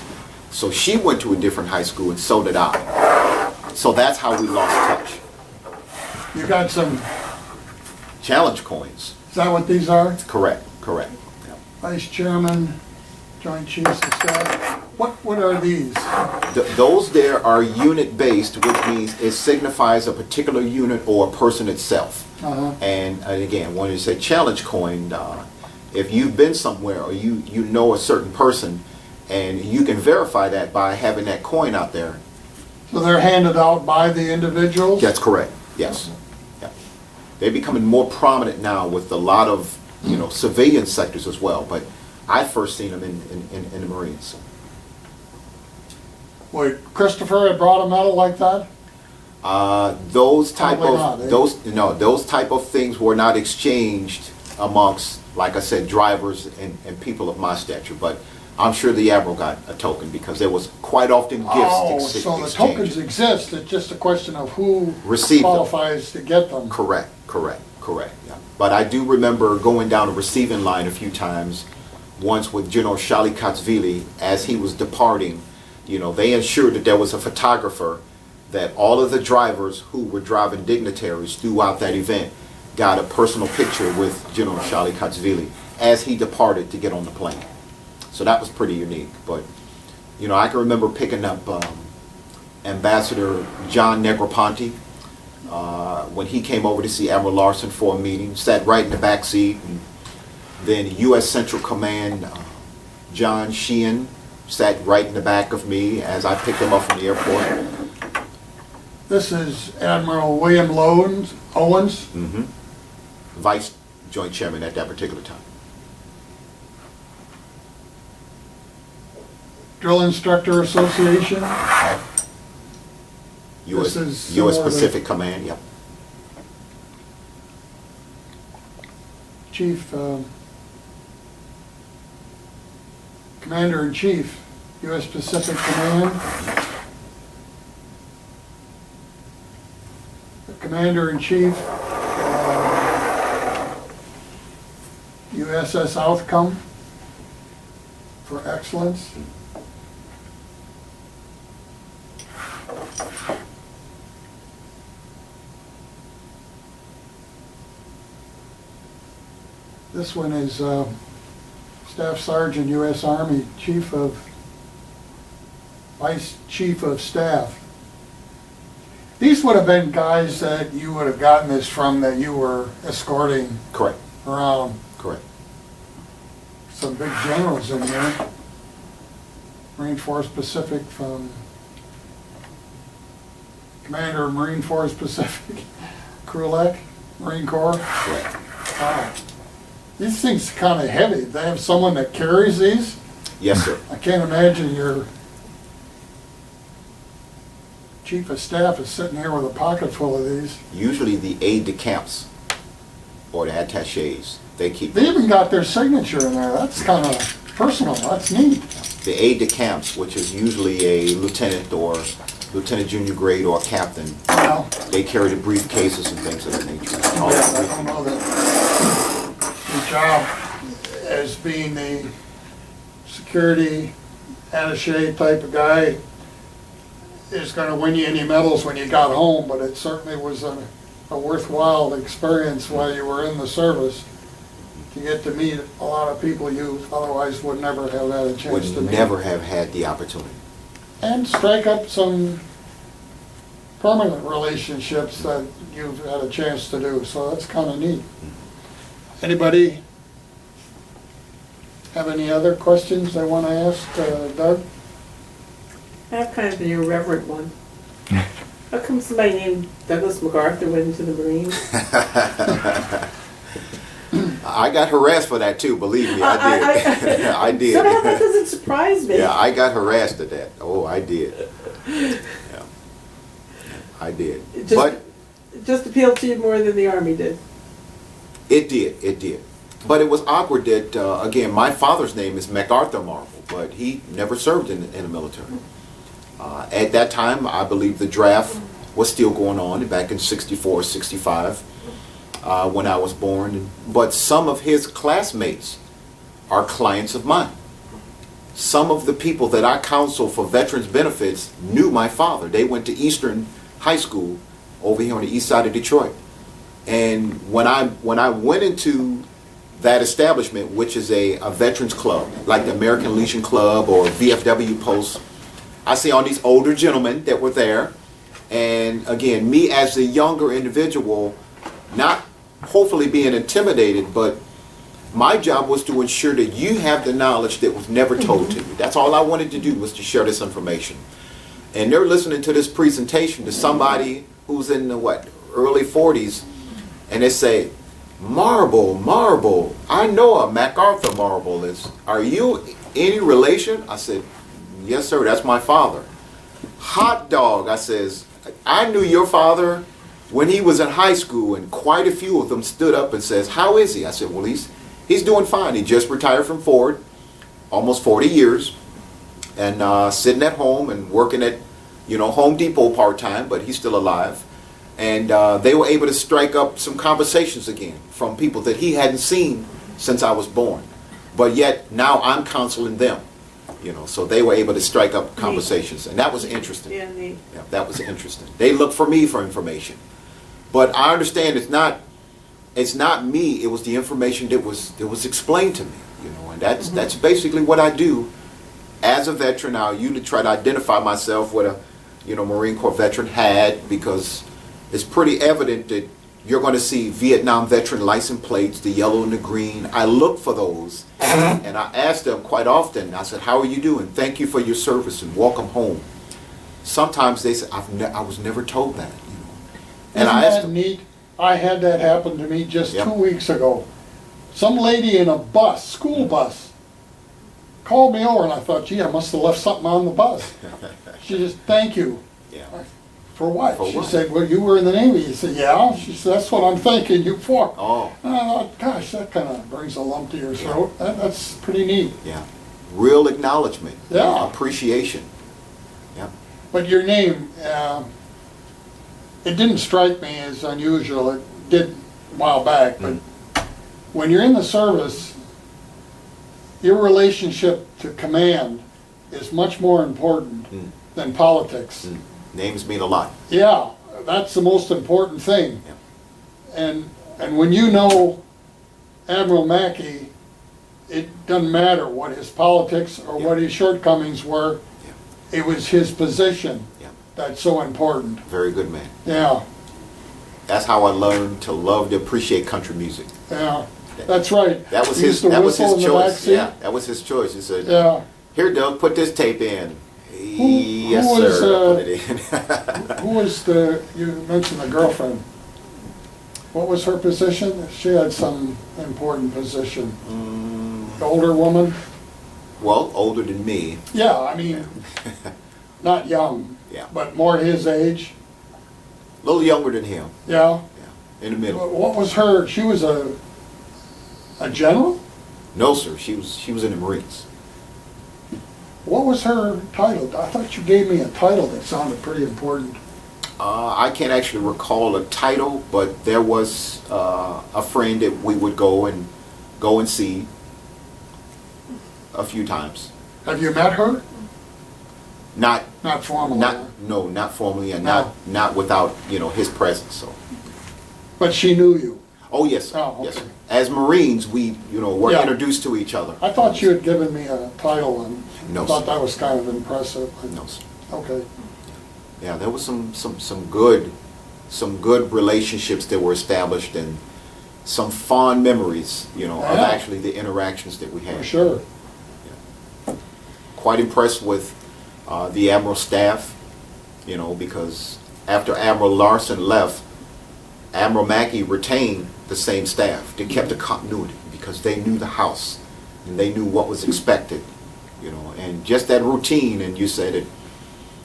So she went to a different high school and so did I. So that's how we lost touch. You got some, Challenge coins. is that what these are? Correct. Yeah. Vice Chairman, Joint Chiefs of Staff. What are these? Those there are unit-based, which means it signifies a particular unit or a person itself. Uh-huh. And again, when you say challenge coin, if you've been somewhere or you know a certain person, and you can verify that by having that coin out there. So they're handed out by the individuals? That's correct. Yes. Yeah. They're becoming more prominent now with a lot of civilian sectors as well. But I first seen them in the Marines. Wait, Christopher had brought a medal like that? Those type Probably of not, those type of things were not exchanged amongst, like I said, drivers and people of my stature. But I'm sure the Admiral got a token because there was quite often gifts exchanged. So the tokens exist, it's just a question of who Received them. qualifies to get them. Correct. Yeah. But I do remember going down the receiving line a few times, once with General Shalikatshvili as he was departing. They ensured that there was a photographer, that all of the drivers who were driving dignitaries throughout that event got a personal picture with General Shalikatshvili as he departed to get on the plane. So that was pretty unique. But, I can remember picking up Ambassador John Negroponte when he came over to see Admiral Larson for a meeting, sat right in the back seat. And then U.S. Central Command John Sheehan sat right in the back of me as I picked him up from the airport. This is Admiral William Owens, Mm-hmm. Vice Joint Chairman at that particular time. Drill Instructor Association. U.S. This is U.S. similar to- Pacific Command, yep. Chief, Commander-in-Chief, U.S. Pacific Command. The Commander-in-Chief, USS Outcome for excellence. This one is Staff Sergeant, U.S. Army, Vice Chief of Staff. These would have been guys that you would have gotten this from that you were escorting Correct. around. Correct. Some big generals in here. Marine Force Pacific from Commander of Marine Force Pacific, Krulak, Marine Corps. Correct. Wow. These things are kind of heavy. They have someone that carries these. Yes, sir. I can't imagine your chief of staff is sitting here with a pocket full of these. Usually the aide-de-camps or the attachés, they keep They even got their signature in there. That's kind of personal. That's neat. the aide-de-camps, which is usually a lieutenant or lieutenant junior grade or a captain. Well, They carry the briefcases and things of that nature. I don't know that your job as being the security attaché type of guy is going to win you any medals when you got home, but it certainly was a worthwhile experience while you were in the service to get to meet a lot of people you otherwise would never have had a chance to Would meet. never have had the opportunity. And strike up some permanent relationships that you've had a chance to do, so that's kind of neat. Anybody have any other questions they want to ask Doug? I have kind of an irreverent one. How come somebody named Douglas MacArthur went into the Marines? I got harassed for that too, believe me, I did. I did. Somehow that doesn't surprise me. Yeah, I got harassed at that. Oh, I did. Yeah. I did. But It just appealed to you more than the Army did. it did. But it was awkward that, again, my father's name is MacArthur Marble, but he never served in the military. At that time, I believe the draft was still going on back in 64, 65, when I was born. But some of his classmates are clients of mine. Some of the people that I counsel for veterans benefits knew my father. They went to Eastern High School over here on the east side of Detroit. And when I went into that establishment, which is a veterans club, like the American Legion Club or VFW Post, I see all these older gentlemen that were there. And again, me as a younger individual, not hopefully being intimidated, but my job was to ensure that you have the knowledge that was never told to you. That's all I wanted to do, was to share this information. And they're listening to this presentation to somebody who's in the early 40s, and they say, Marble, I know a MacArthur Marble is. Are you any relation? I said, yes, sir, that's my father. Hot dog, I says, I knew your father when he was in high school, and quite a few of them stood up and says, how is he? I said, well, he's doing fine. He just retired from Ford, almost 40 years, and sitting at home and working at, Home Depot part-time, but he's still alive. And they were able to strike up some conversations again from people that he hadn't seen since I was born. But yet now I'm counseling them, so they were able to strike up conversations. And that was interesting. Yeah, neat. Yeah, that was interesting. They look for me for information. But I understand it's not me, it was the information that was explained to me, and that's basically what I do as a veteran. I usually try to identify myself with a Marine Corps veteran hat, because it's pretty evident that you're going to see Vietnam veteran license plates, the yellow and the green. I look for those, and I ask them quite often. I said, how are you doing? Thank you for your service and welcome home. Sometimes they say, I was never told that. And Isn't I asked that them, neat? I had that happen to me just Yep. 2 weeks ago. Some lady in a bus, school bus, called me over, and I thought, gee, I must have left something on the bus. She just, thank you. yeah, For what? For She what? said, well, you were in the Navy. He said, yeah. She said, that's what I'm thanking you for. oh, And I thought, gosh, that kind of brings a lump to your throat. That's pretty neat. yeah, real acknowledgement, Yeah. appreciation. Yeah, But your name, it didn't strike me as unusual. It did a while back, but when you're in the service, your relationship to command is much more important than politics. names mean a lot. Yeah, that's the most important thing. Yeah. And when you know Admiral Mackey, it doesn't matter what his politics or Yeah. what his shortcomings were. Yeah. It was his position Yeah. that's so important. Very good man. Yeah, That's how I learned to love to appreciate country music. yeah, that's right. That was He his. used to That was whistle his in the back choice. seat. Yeah, that was his choice. He said, Yeah. "Here, Doug, put this tape in." Yes, who was, sir. I put it in. Who was you mentioned the girlfriend. What was her position? She had some important position. Older woman? Well, older than me. Yeah, I mean, not young, Yeah, but more his age. a little younger than him. Yeah. Yeah, in the middle. What was her, she was a general? No, sir. She was in the Marines. What was her title? I thought you gave me a title that sounded pretty important. I can't actually recall a title, but there was a friend that we would go and see a few times. Have you met her? Not Not formally. not formally, and No. not without his presence. So. But she knew you. Oh yes, Oh, yes. okay. As Marines, we were Yeah. introduced to each other. I thought you had given me a title and No, I thought sir. that was kind of impressive. No, sir. Okay. Yeah, there was some good relationships that were established, and some fond memories, of Yeah. actually the interactions that we had. For sure. Quite impressed with the Admiral staff, because after Admiral Larson left, Admiral Mackey retained the same staff. They kept the continuity because they knew the house and they knew what was expected, you know, and just that routine. And you said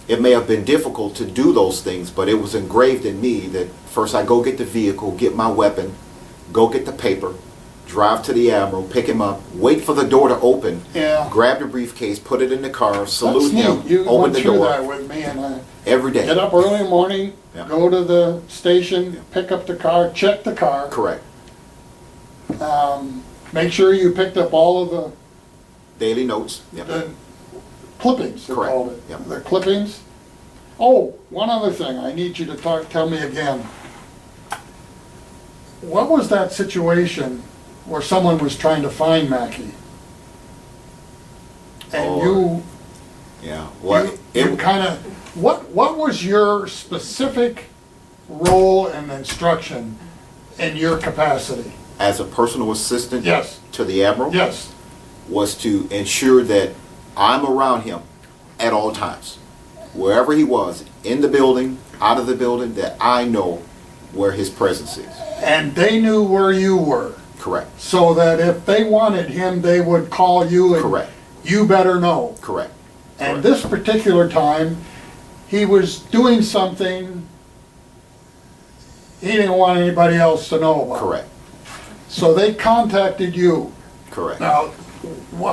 it may have been difficult to do those things, but it was engraved in me that first I go get the vehicle, get my weapon, go get the paper, drive to the Admiral, pick him up, wait for the door to open, Yeah. grab the briefcase, put it in the car, salute That's him, neat. You open went the through door that with me, and I every day. get up early in the morning, Yeah. go to the station, Yeah. pick up the car, check the car. Correct. Make sure you picked up all of Daily notes. Yep. the clippings, they Correct. called it. Yep. The clippings. Oh, one other thing, I need you to tell me again. What was that situation where someone was trying to find Mackey? And Oh, Yeah. Well, you kind of, what was your specific role and instruction in your capacity? as a personal assistant Yes, to the Admiral, yes, was to ensure that I'm around him at all times. Wherever he was, in the building, out of the building, that I know where his presence is. and they knew where you were, Correct. so that if they wanted him, they would call you and Correct. you better know. Correct. And Correct. this particular time, he was doing something he didn't want anybody else to know about. Correct. So they contacted you. Correct. Now,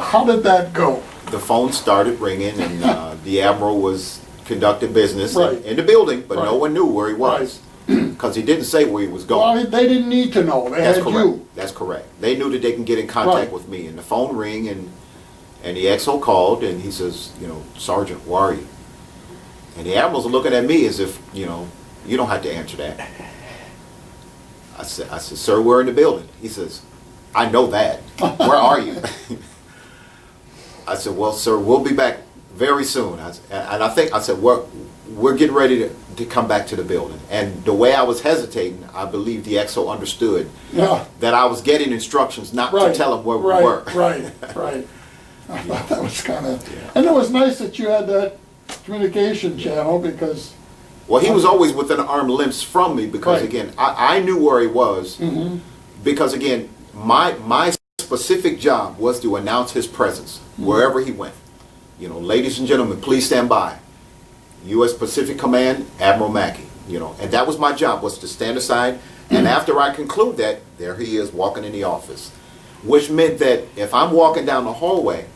how did that go? The phone started ringing, and the Admiral was conducting business Right. in the building, but no Right. one knew where he was because he didn't say where he was going. Well, they didn't need to know, they That's had correct. you. That's correct. They knew that they can get in contact Right. with me, and the phone rang, and the XO called, and he says, you know, Sergeant, where are you? And the Admiral's looking at me as if, you know, you don't have to answer that. I said, sir, we're in the building. He says, I know that. Where are you? I said, well, sir, we'll be back very soon. I said, we're getting ready to come back to the building. And the way I was hesitating, I believe the XO understood Yeah, that I was getting instructions not right. to tell him where we right, were. Right, right. I thought that was kind of, and it was nice that you had that communication channel, because, Well, he was always within arm lengths from me because, Right. again, I knew where he was because, again, my specific job was to announce his presence wherever he went. You know, ladies and gentlemen, please stand by. U.S. Pacific Command, Admiral Mackey. You know, and that was my job, was to stand aside. And after I conclude that, there he is walking in the office, which meant that if I'm walking down the hallway,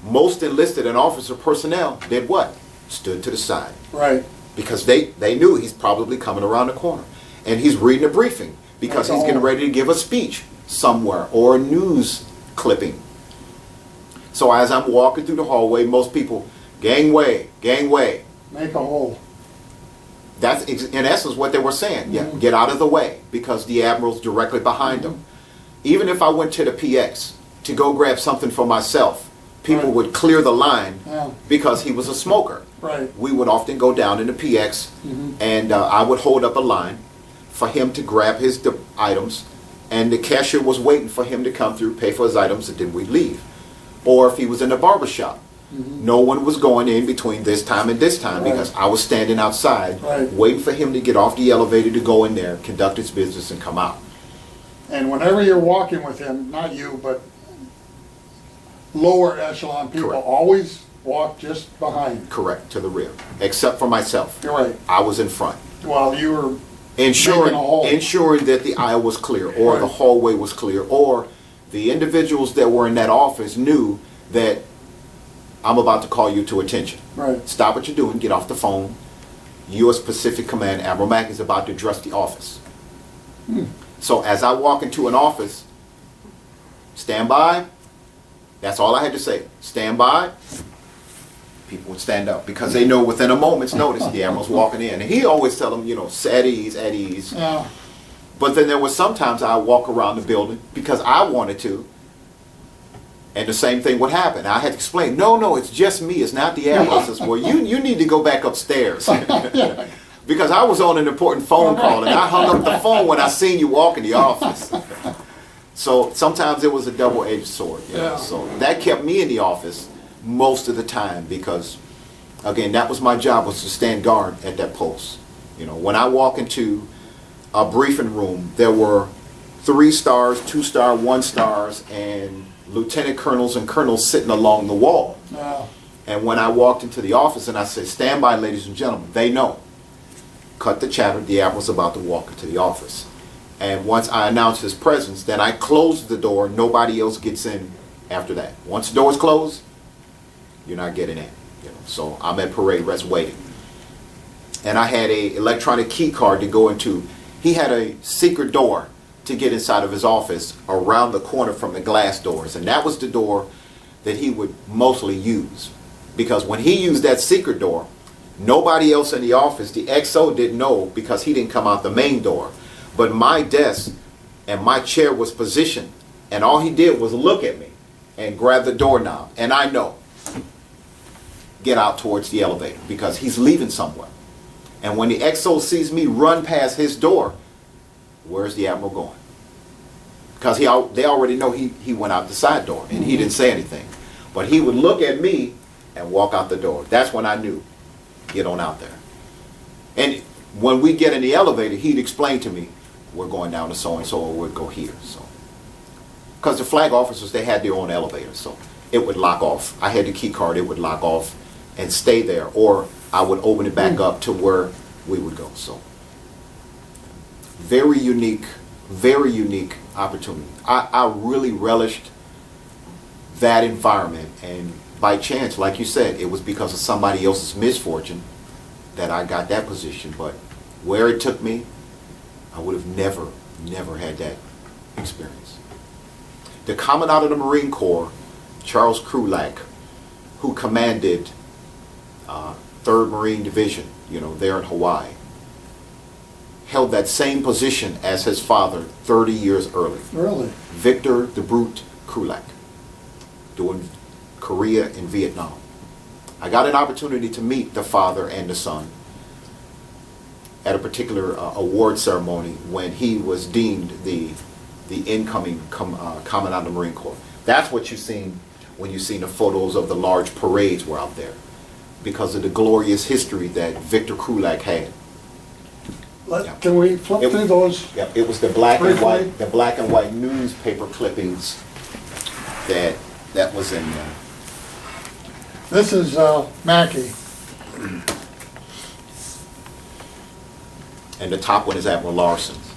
most enlisted and officer personnel did what? Stood to the side. right, Because they knew he's probably coming around the corner. And he's reading a briefing because he's getting ready to give a speech somewhere or a news clipping. So as I'm walking through the hallway, most people, gangway, gangway. make a hole. That's in essence what they were saying. Yeah, get out of the way because the Admiral's directly behind them. Even if I went to the PX to go grab something for myself, people Right. would clear the line Yeah. because he was a smoker. Right, We would often go down in the PX and I would hold up a line for him to grab his items, and the cashier was waiting for him to come through, pay for his items, and then we'd leave. Or if he was in the barber shop, no one was going in between this time and this time Right. because I was standing outside Right. waiting for him to get off the elevator to go in there, conduct his business, and come out. and whenever you're walking with him, not you, but lower echelon people, Correct. always walk just behind. Correct, to the rear, except for myself. You're right, I was in front. while you were, Ensuring, Making a hole. ensuring that the aisle was clear, or the Right. hallway was clear, or the individuals that were in that office knew that I'm about to call you to attention. right, Stop what you're doing, get off the phone. U.S. Pacific Command, Admiral Mackey is about to address the office. So as I walk into an office, stand by. That's all I had to say. Stand by. People would stand up because they know within a moment's notice the Admiral's walking in. And he always tell them, you know, at ease, at ease. yeah, But then there was sometimes I walk around the building because I wanted to, and the same thing would happen. I had to explain, no, it's just me, it's not the Admiral. I says, well, you need to go back upstairs. Because I was on an important phone call and I hung up the phone when I seen you walk in the office. So sometimes it was a double-edged sword. You know? Yeah. So that kept me in the office most of the time because, again, that was my job, was to stand guard at that post. You know, when I walk into a briefing room, there were 3 stars, 2-star, 1-stars, and lieutenant colonels and colonels sitting along the wall. Now, And when I walked into the office and I said, "Stand by, ladies and gentlemen," they know. Cut the chatter, the admiral's about to walk into the office. And once I announced his presence, then I closed the door. Nobody else gets in after that. Once the door is closed, you're not getting in. So I'm at parade rest waiting. And I had a electronic key card to go into. He had a secret door to get inside of his office around the corner from the glass doors. And that was the door that he would mostly use. Because when he used that secret door, nobody else in the office, the XO didn't know because he didn't come out the main door. But my desk and my chair was positioned, and all he did was look at me and grab the doorknob. And I know, get out towards the elevator because he's leaving somewhere. And when the XO sees me run past his door, where's the admiral going? Because they already know he went out the side door and he didn't say anything. But he would look at me and walk out the door. That's when I knew, get on out there. And when we get in the elevator, he'd explain to me, we're going down to so-and-so, or we'll go here. So, because the flag officers, they had their own elevator, so it would lock off. I had the key card, it would lock off and stay there, or I would open it back up to where we would go. So, very unique opportunity. I really relished that environment, and by chance, like you said, it was because of somebody else's misfortune that I got that position. But where it took me, I would have never had that experience. The Commandant of the Marine Corps, Charles Krulak, who commanded 3rd Marine Division, there in Hawaii, held that same position as his father 30 years earlier. really? Victor the Brute Krulak, doing Korea and Vietnam. I got an opportunity to meet the father and the son at a particular award ceremony when he was deemed the incoming Commandant of the Marine Corps. That's what you've seen when you've seen the photos of the large parades were out there, because of the glorious history that Victor Krulak had. Yeah. Can we flip through those? Yeah, it was the black and Briefly. white newspaper clippings that was in there. This is Mackey. And the top one is Admiral Larson's.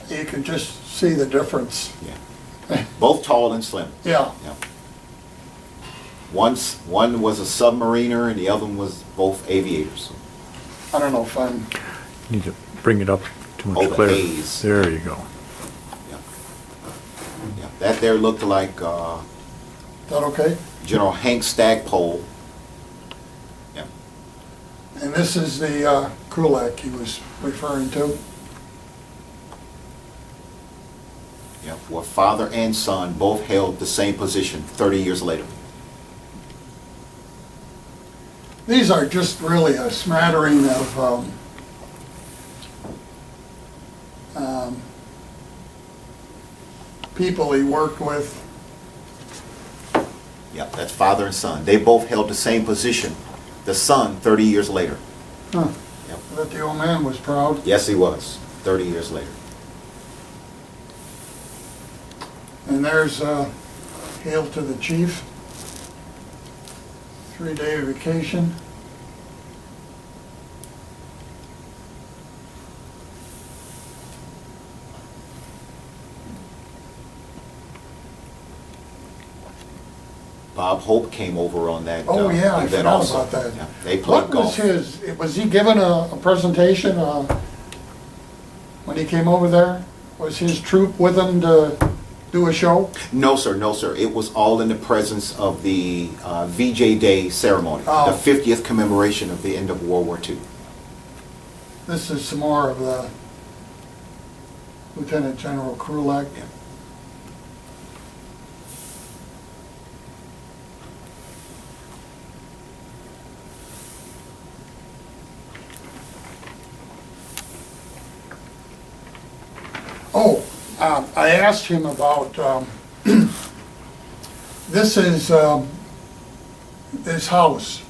You can just see the difference. Yeah. Both tall and slim. Yeah. Yeah. One was a submariner and the other one was both aviators. I don't know if I'm, Need to bring it up too much Oh, the clearer. A's. There you go. Yeah. Yeah. That there looked like is that okay? General Hank Stagpole. Yeah. And this is the Krulak he was referring to. Yeah. Where father and son both held the same position 30 years later. These are just really a smattering of people he worked with. Yeah, that's father and son. They both held the same position. The son 30 years later. Huh. Yep. I bet the old man was proud. Yes, he was. 30 years later. And there's Hail to the Chief. 3-day vacation. Bob Hope came over on that Oh, yeah, I event forgot also. about that. Yeah, they played What golf. was was he given a presentation when he came over there? Was his troop with him to do a show? No, sir, no, sir. It was all in the presence of the VJ Day ceremony, Oh. the 50th commemoration of the end of World War II. This is some more of the Lieutenant General Krulak. Yeah. Oh, I asked him about, this is this house.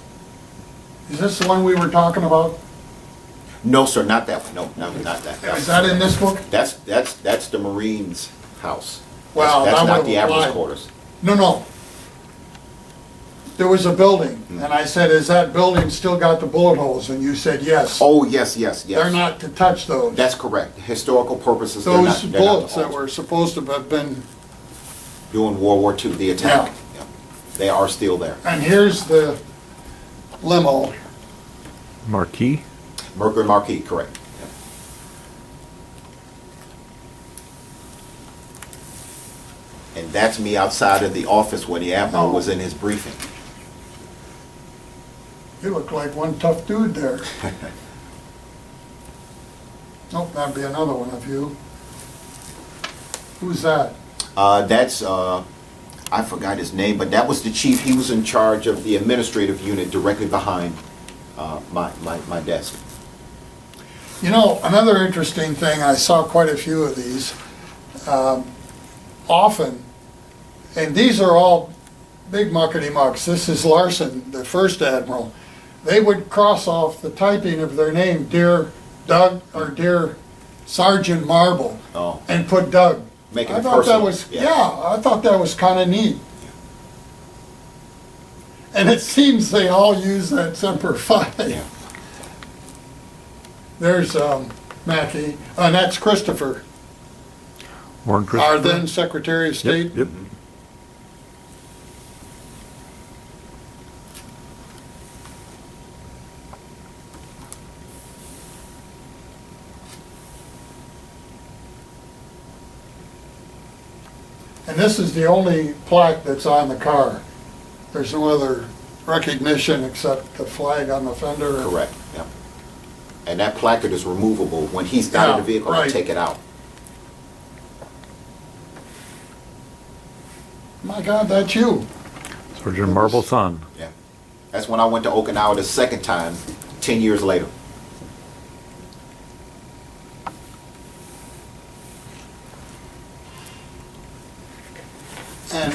Is this the one we were talking about? No, sir, not that one. No, not that. Is that in this book? That's the Marines' house. Well, That's that not would've the Admiral's applied. quarters. No. There was a building, and I said, is that building still got the bullet holes? And you said, yes. Oh, yes. They're not to touch those. That's correct. Historical purposes, they're not. Those they're not bullets the that holes. were supposed to have been, During World War II, the attack. Yeah. They are still there. and here's the limo. Marquee? Mercury Marquis, correct. Yeah. And that's me outside of the office when the Admiral was in his briefing. You look like one tough dude there. Nope, that'd be another one of you. Who's that? That's, I forgot his name, but that was the chief. He was in charge of the administrative unit directly behind my desk. You know, another interesting thing, I saw quite a few of these, often, and these are all big muckety-mucks. This is Larson, the first admiral. They would cross off the typing of their name, Dear Doug, or Dear Sergeant Marble, Oh. and put Doug. Making I it thought that personal. was, yeah, I thought that was kind of neat. And it seems they all use that Semper Fi. Yeah. There's Mackey, and that's Christopher, Warren our Christopher? then Secretary of State. Yep. And this is the only plaque that's on the car. There's no other recognition except the flag on the fender. Correct, yeah. And that placard is removable. When he's got in the Yeah, vehicle, I right. take it out. My God, that's you. Sergeant Marble's son. Yeah. That's when I went to Okinawa the second time, 10 years later. And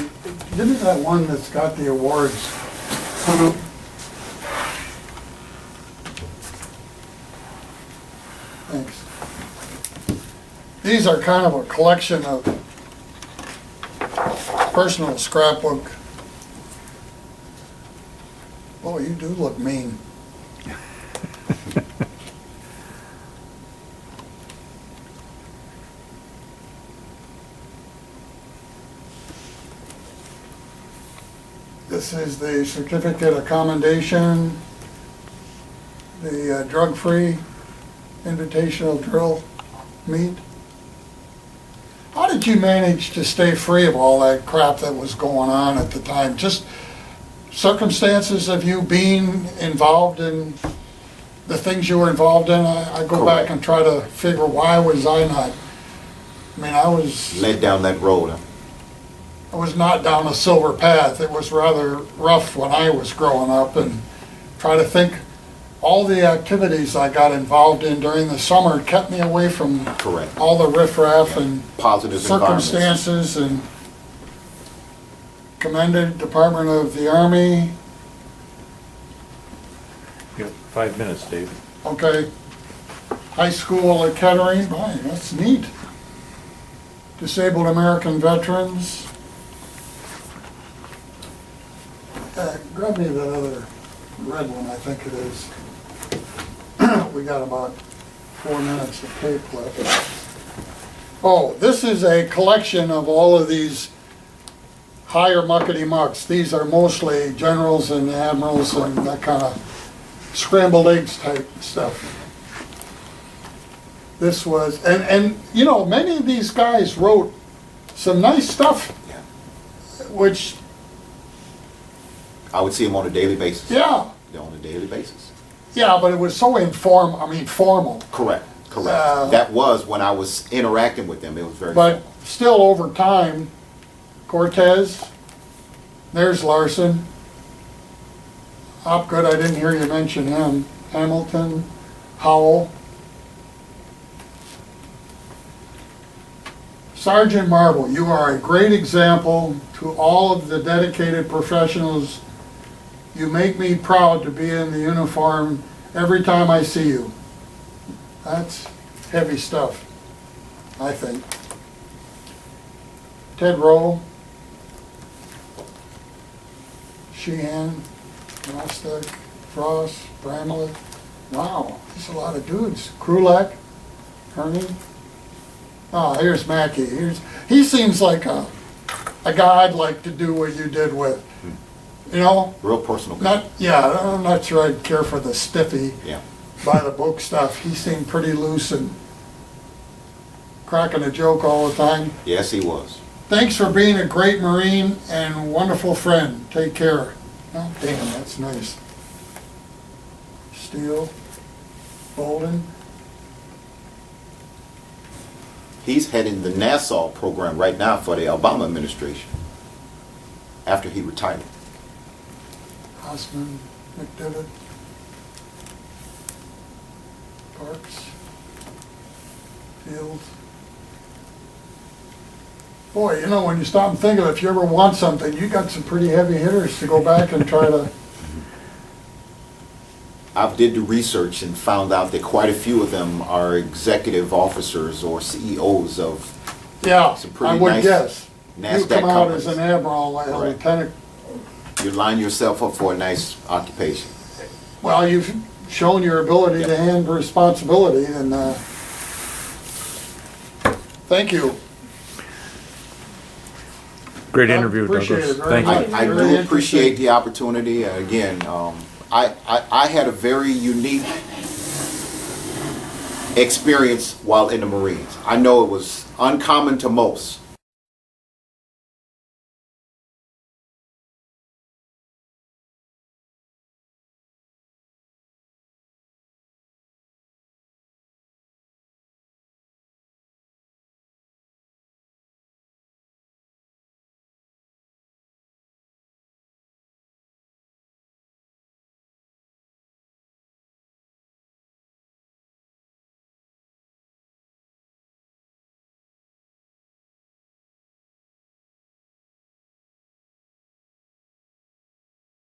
give me that one that's got the awards. Thanks. These are kind of a collection of personal scrapbook. Oh, you do look mean. This is the certificate of commendation, the drug-free invitational drill meet. How did you manage to stay free of all that crap that was going on at the time? Just circumstances of you being involved in the things you were involved in? I go back Correct. and try to figure why was I not, I mean, I was Led down that road. Huh? not down a silver path. It was rather rough when I was growing up, and try to think all the activities I got involved in during the summer kept me away from Correct. all the riffraff and Positive environments. circumstances, and commended Department of the Army. You got 5 minutes, Dave. Okay. High school at Kettering, boy, that's neat. Disabled American veterans. Grab me that other red one, I think it is. We got about 4 minutes of tape left. Oh, this is a collection of all of these higher muckety-mucks. These are mostly generals and admirals and that kind of scrambled eggs type stuff. This was, and you know, many of these guys wrote some nice stuff, Yeah. which, I would see him on a daily basis. yeah, On a daily basis. yeah, but it was so formal. Correct. Uh, That was when I was interacting with them. It was very. But still over time, Cortez, there's Larson. Hopgood, I didn't hear you mention him. Hamilton, Howell. Sergeant Marble, you are a great example to all of the dedicated professionals. You make me proud to be in the uniform every time I see you. That's heavy stuff, I think. Ted Rowe, Sheehan, Nostick, Frost, Bramlett. Wow, there's a lot of dudes. Krulak, Kearney. Oh, here's Mackey. He seems like a guy I'd like to do what you did with. You know? Real personal guy. I'm not sure I'd care for the stiffy Yeah. by the book stuff. He seemed pretty loose and cracking a joke all the time. Yes, he was. Thanks for being a great Marine and wonderful friend. Take care. Oh, damn, that's nice. Steele, Bolden. He's heading the Nassau program right now for the Obama administration after he retired. Osman, McDivitt, Parks, Fields. Boy, you know, when you stop and think of it, if you ever want something, you got some pretty heavy hitters to go back and try to. I did the research and found out that quite a few of them are executive officers or CEOs of Yeah, some pretty I would nice guess. You NASDAQ come out companies. as an admiral, like a Right. lieutenant. You line yourself up for a nice occupation. Well, you've shown your ability to Yep. handle responsibility, and thank you. Great I interview, appreciate Douglas. it very Thank much. you. I Very do appreciate interesting. the opportunity. Again, I had a very unique experience while in the Marines. I know it was uncommon to most,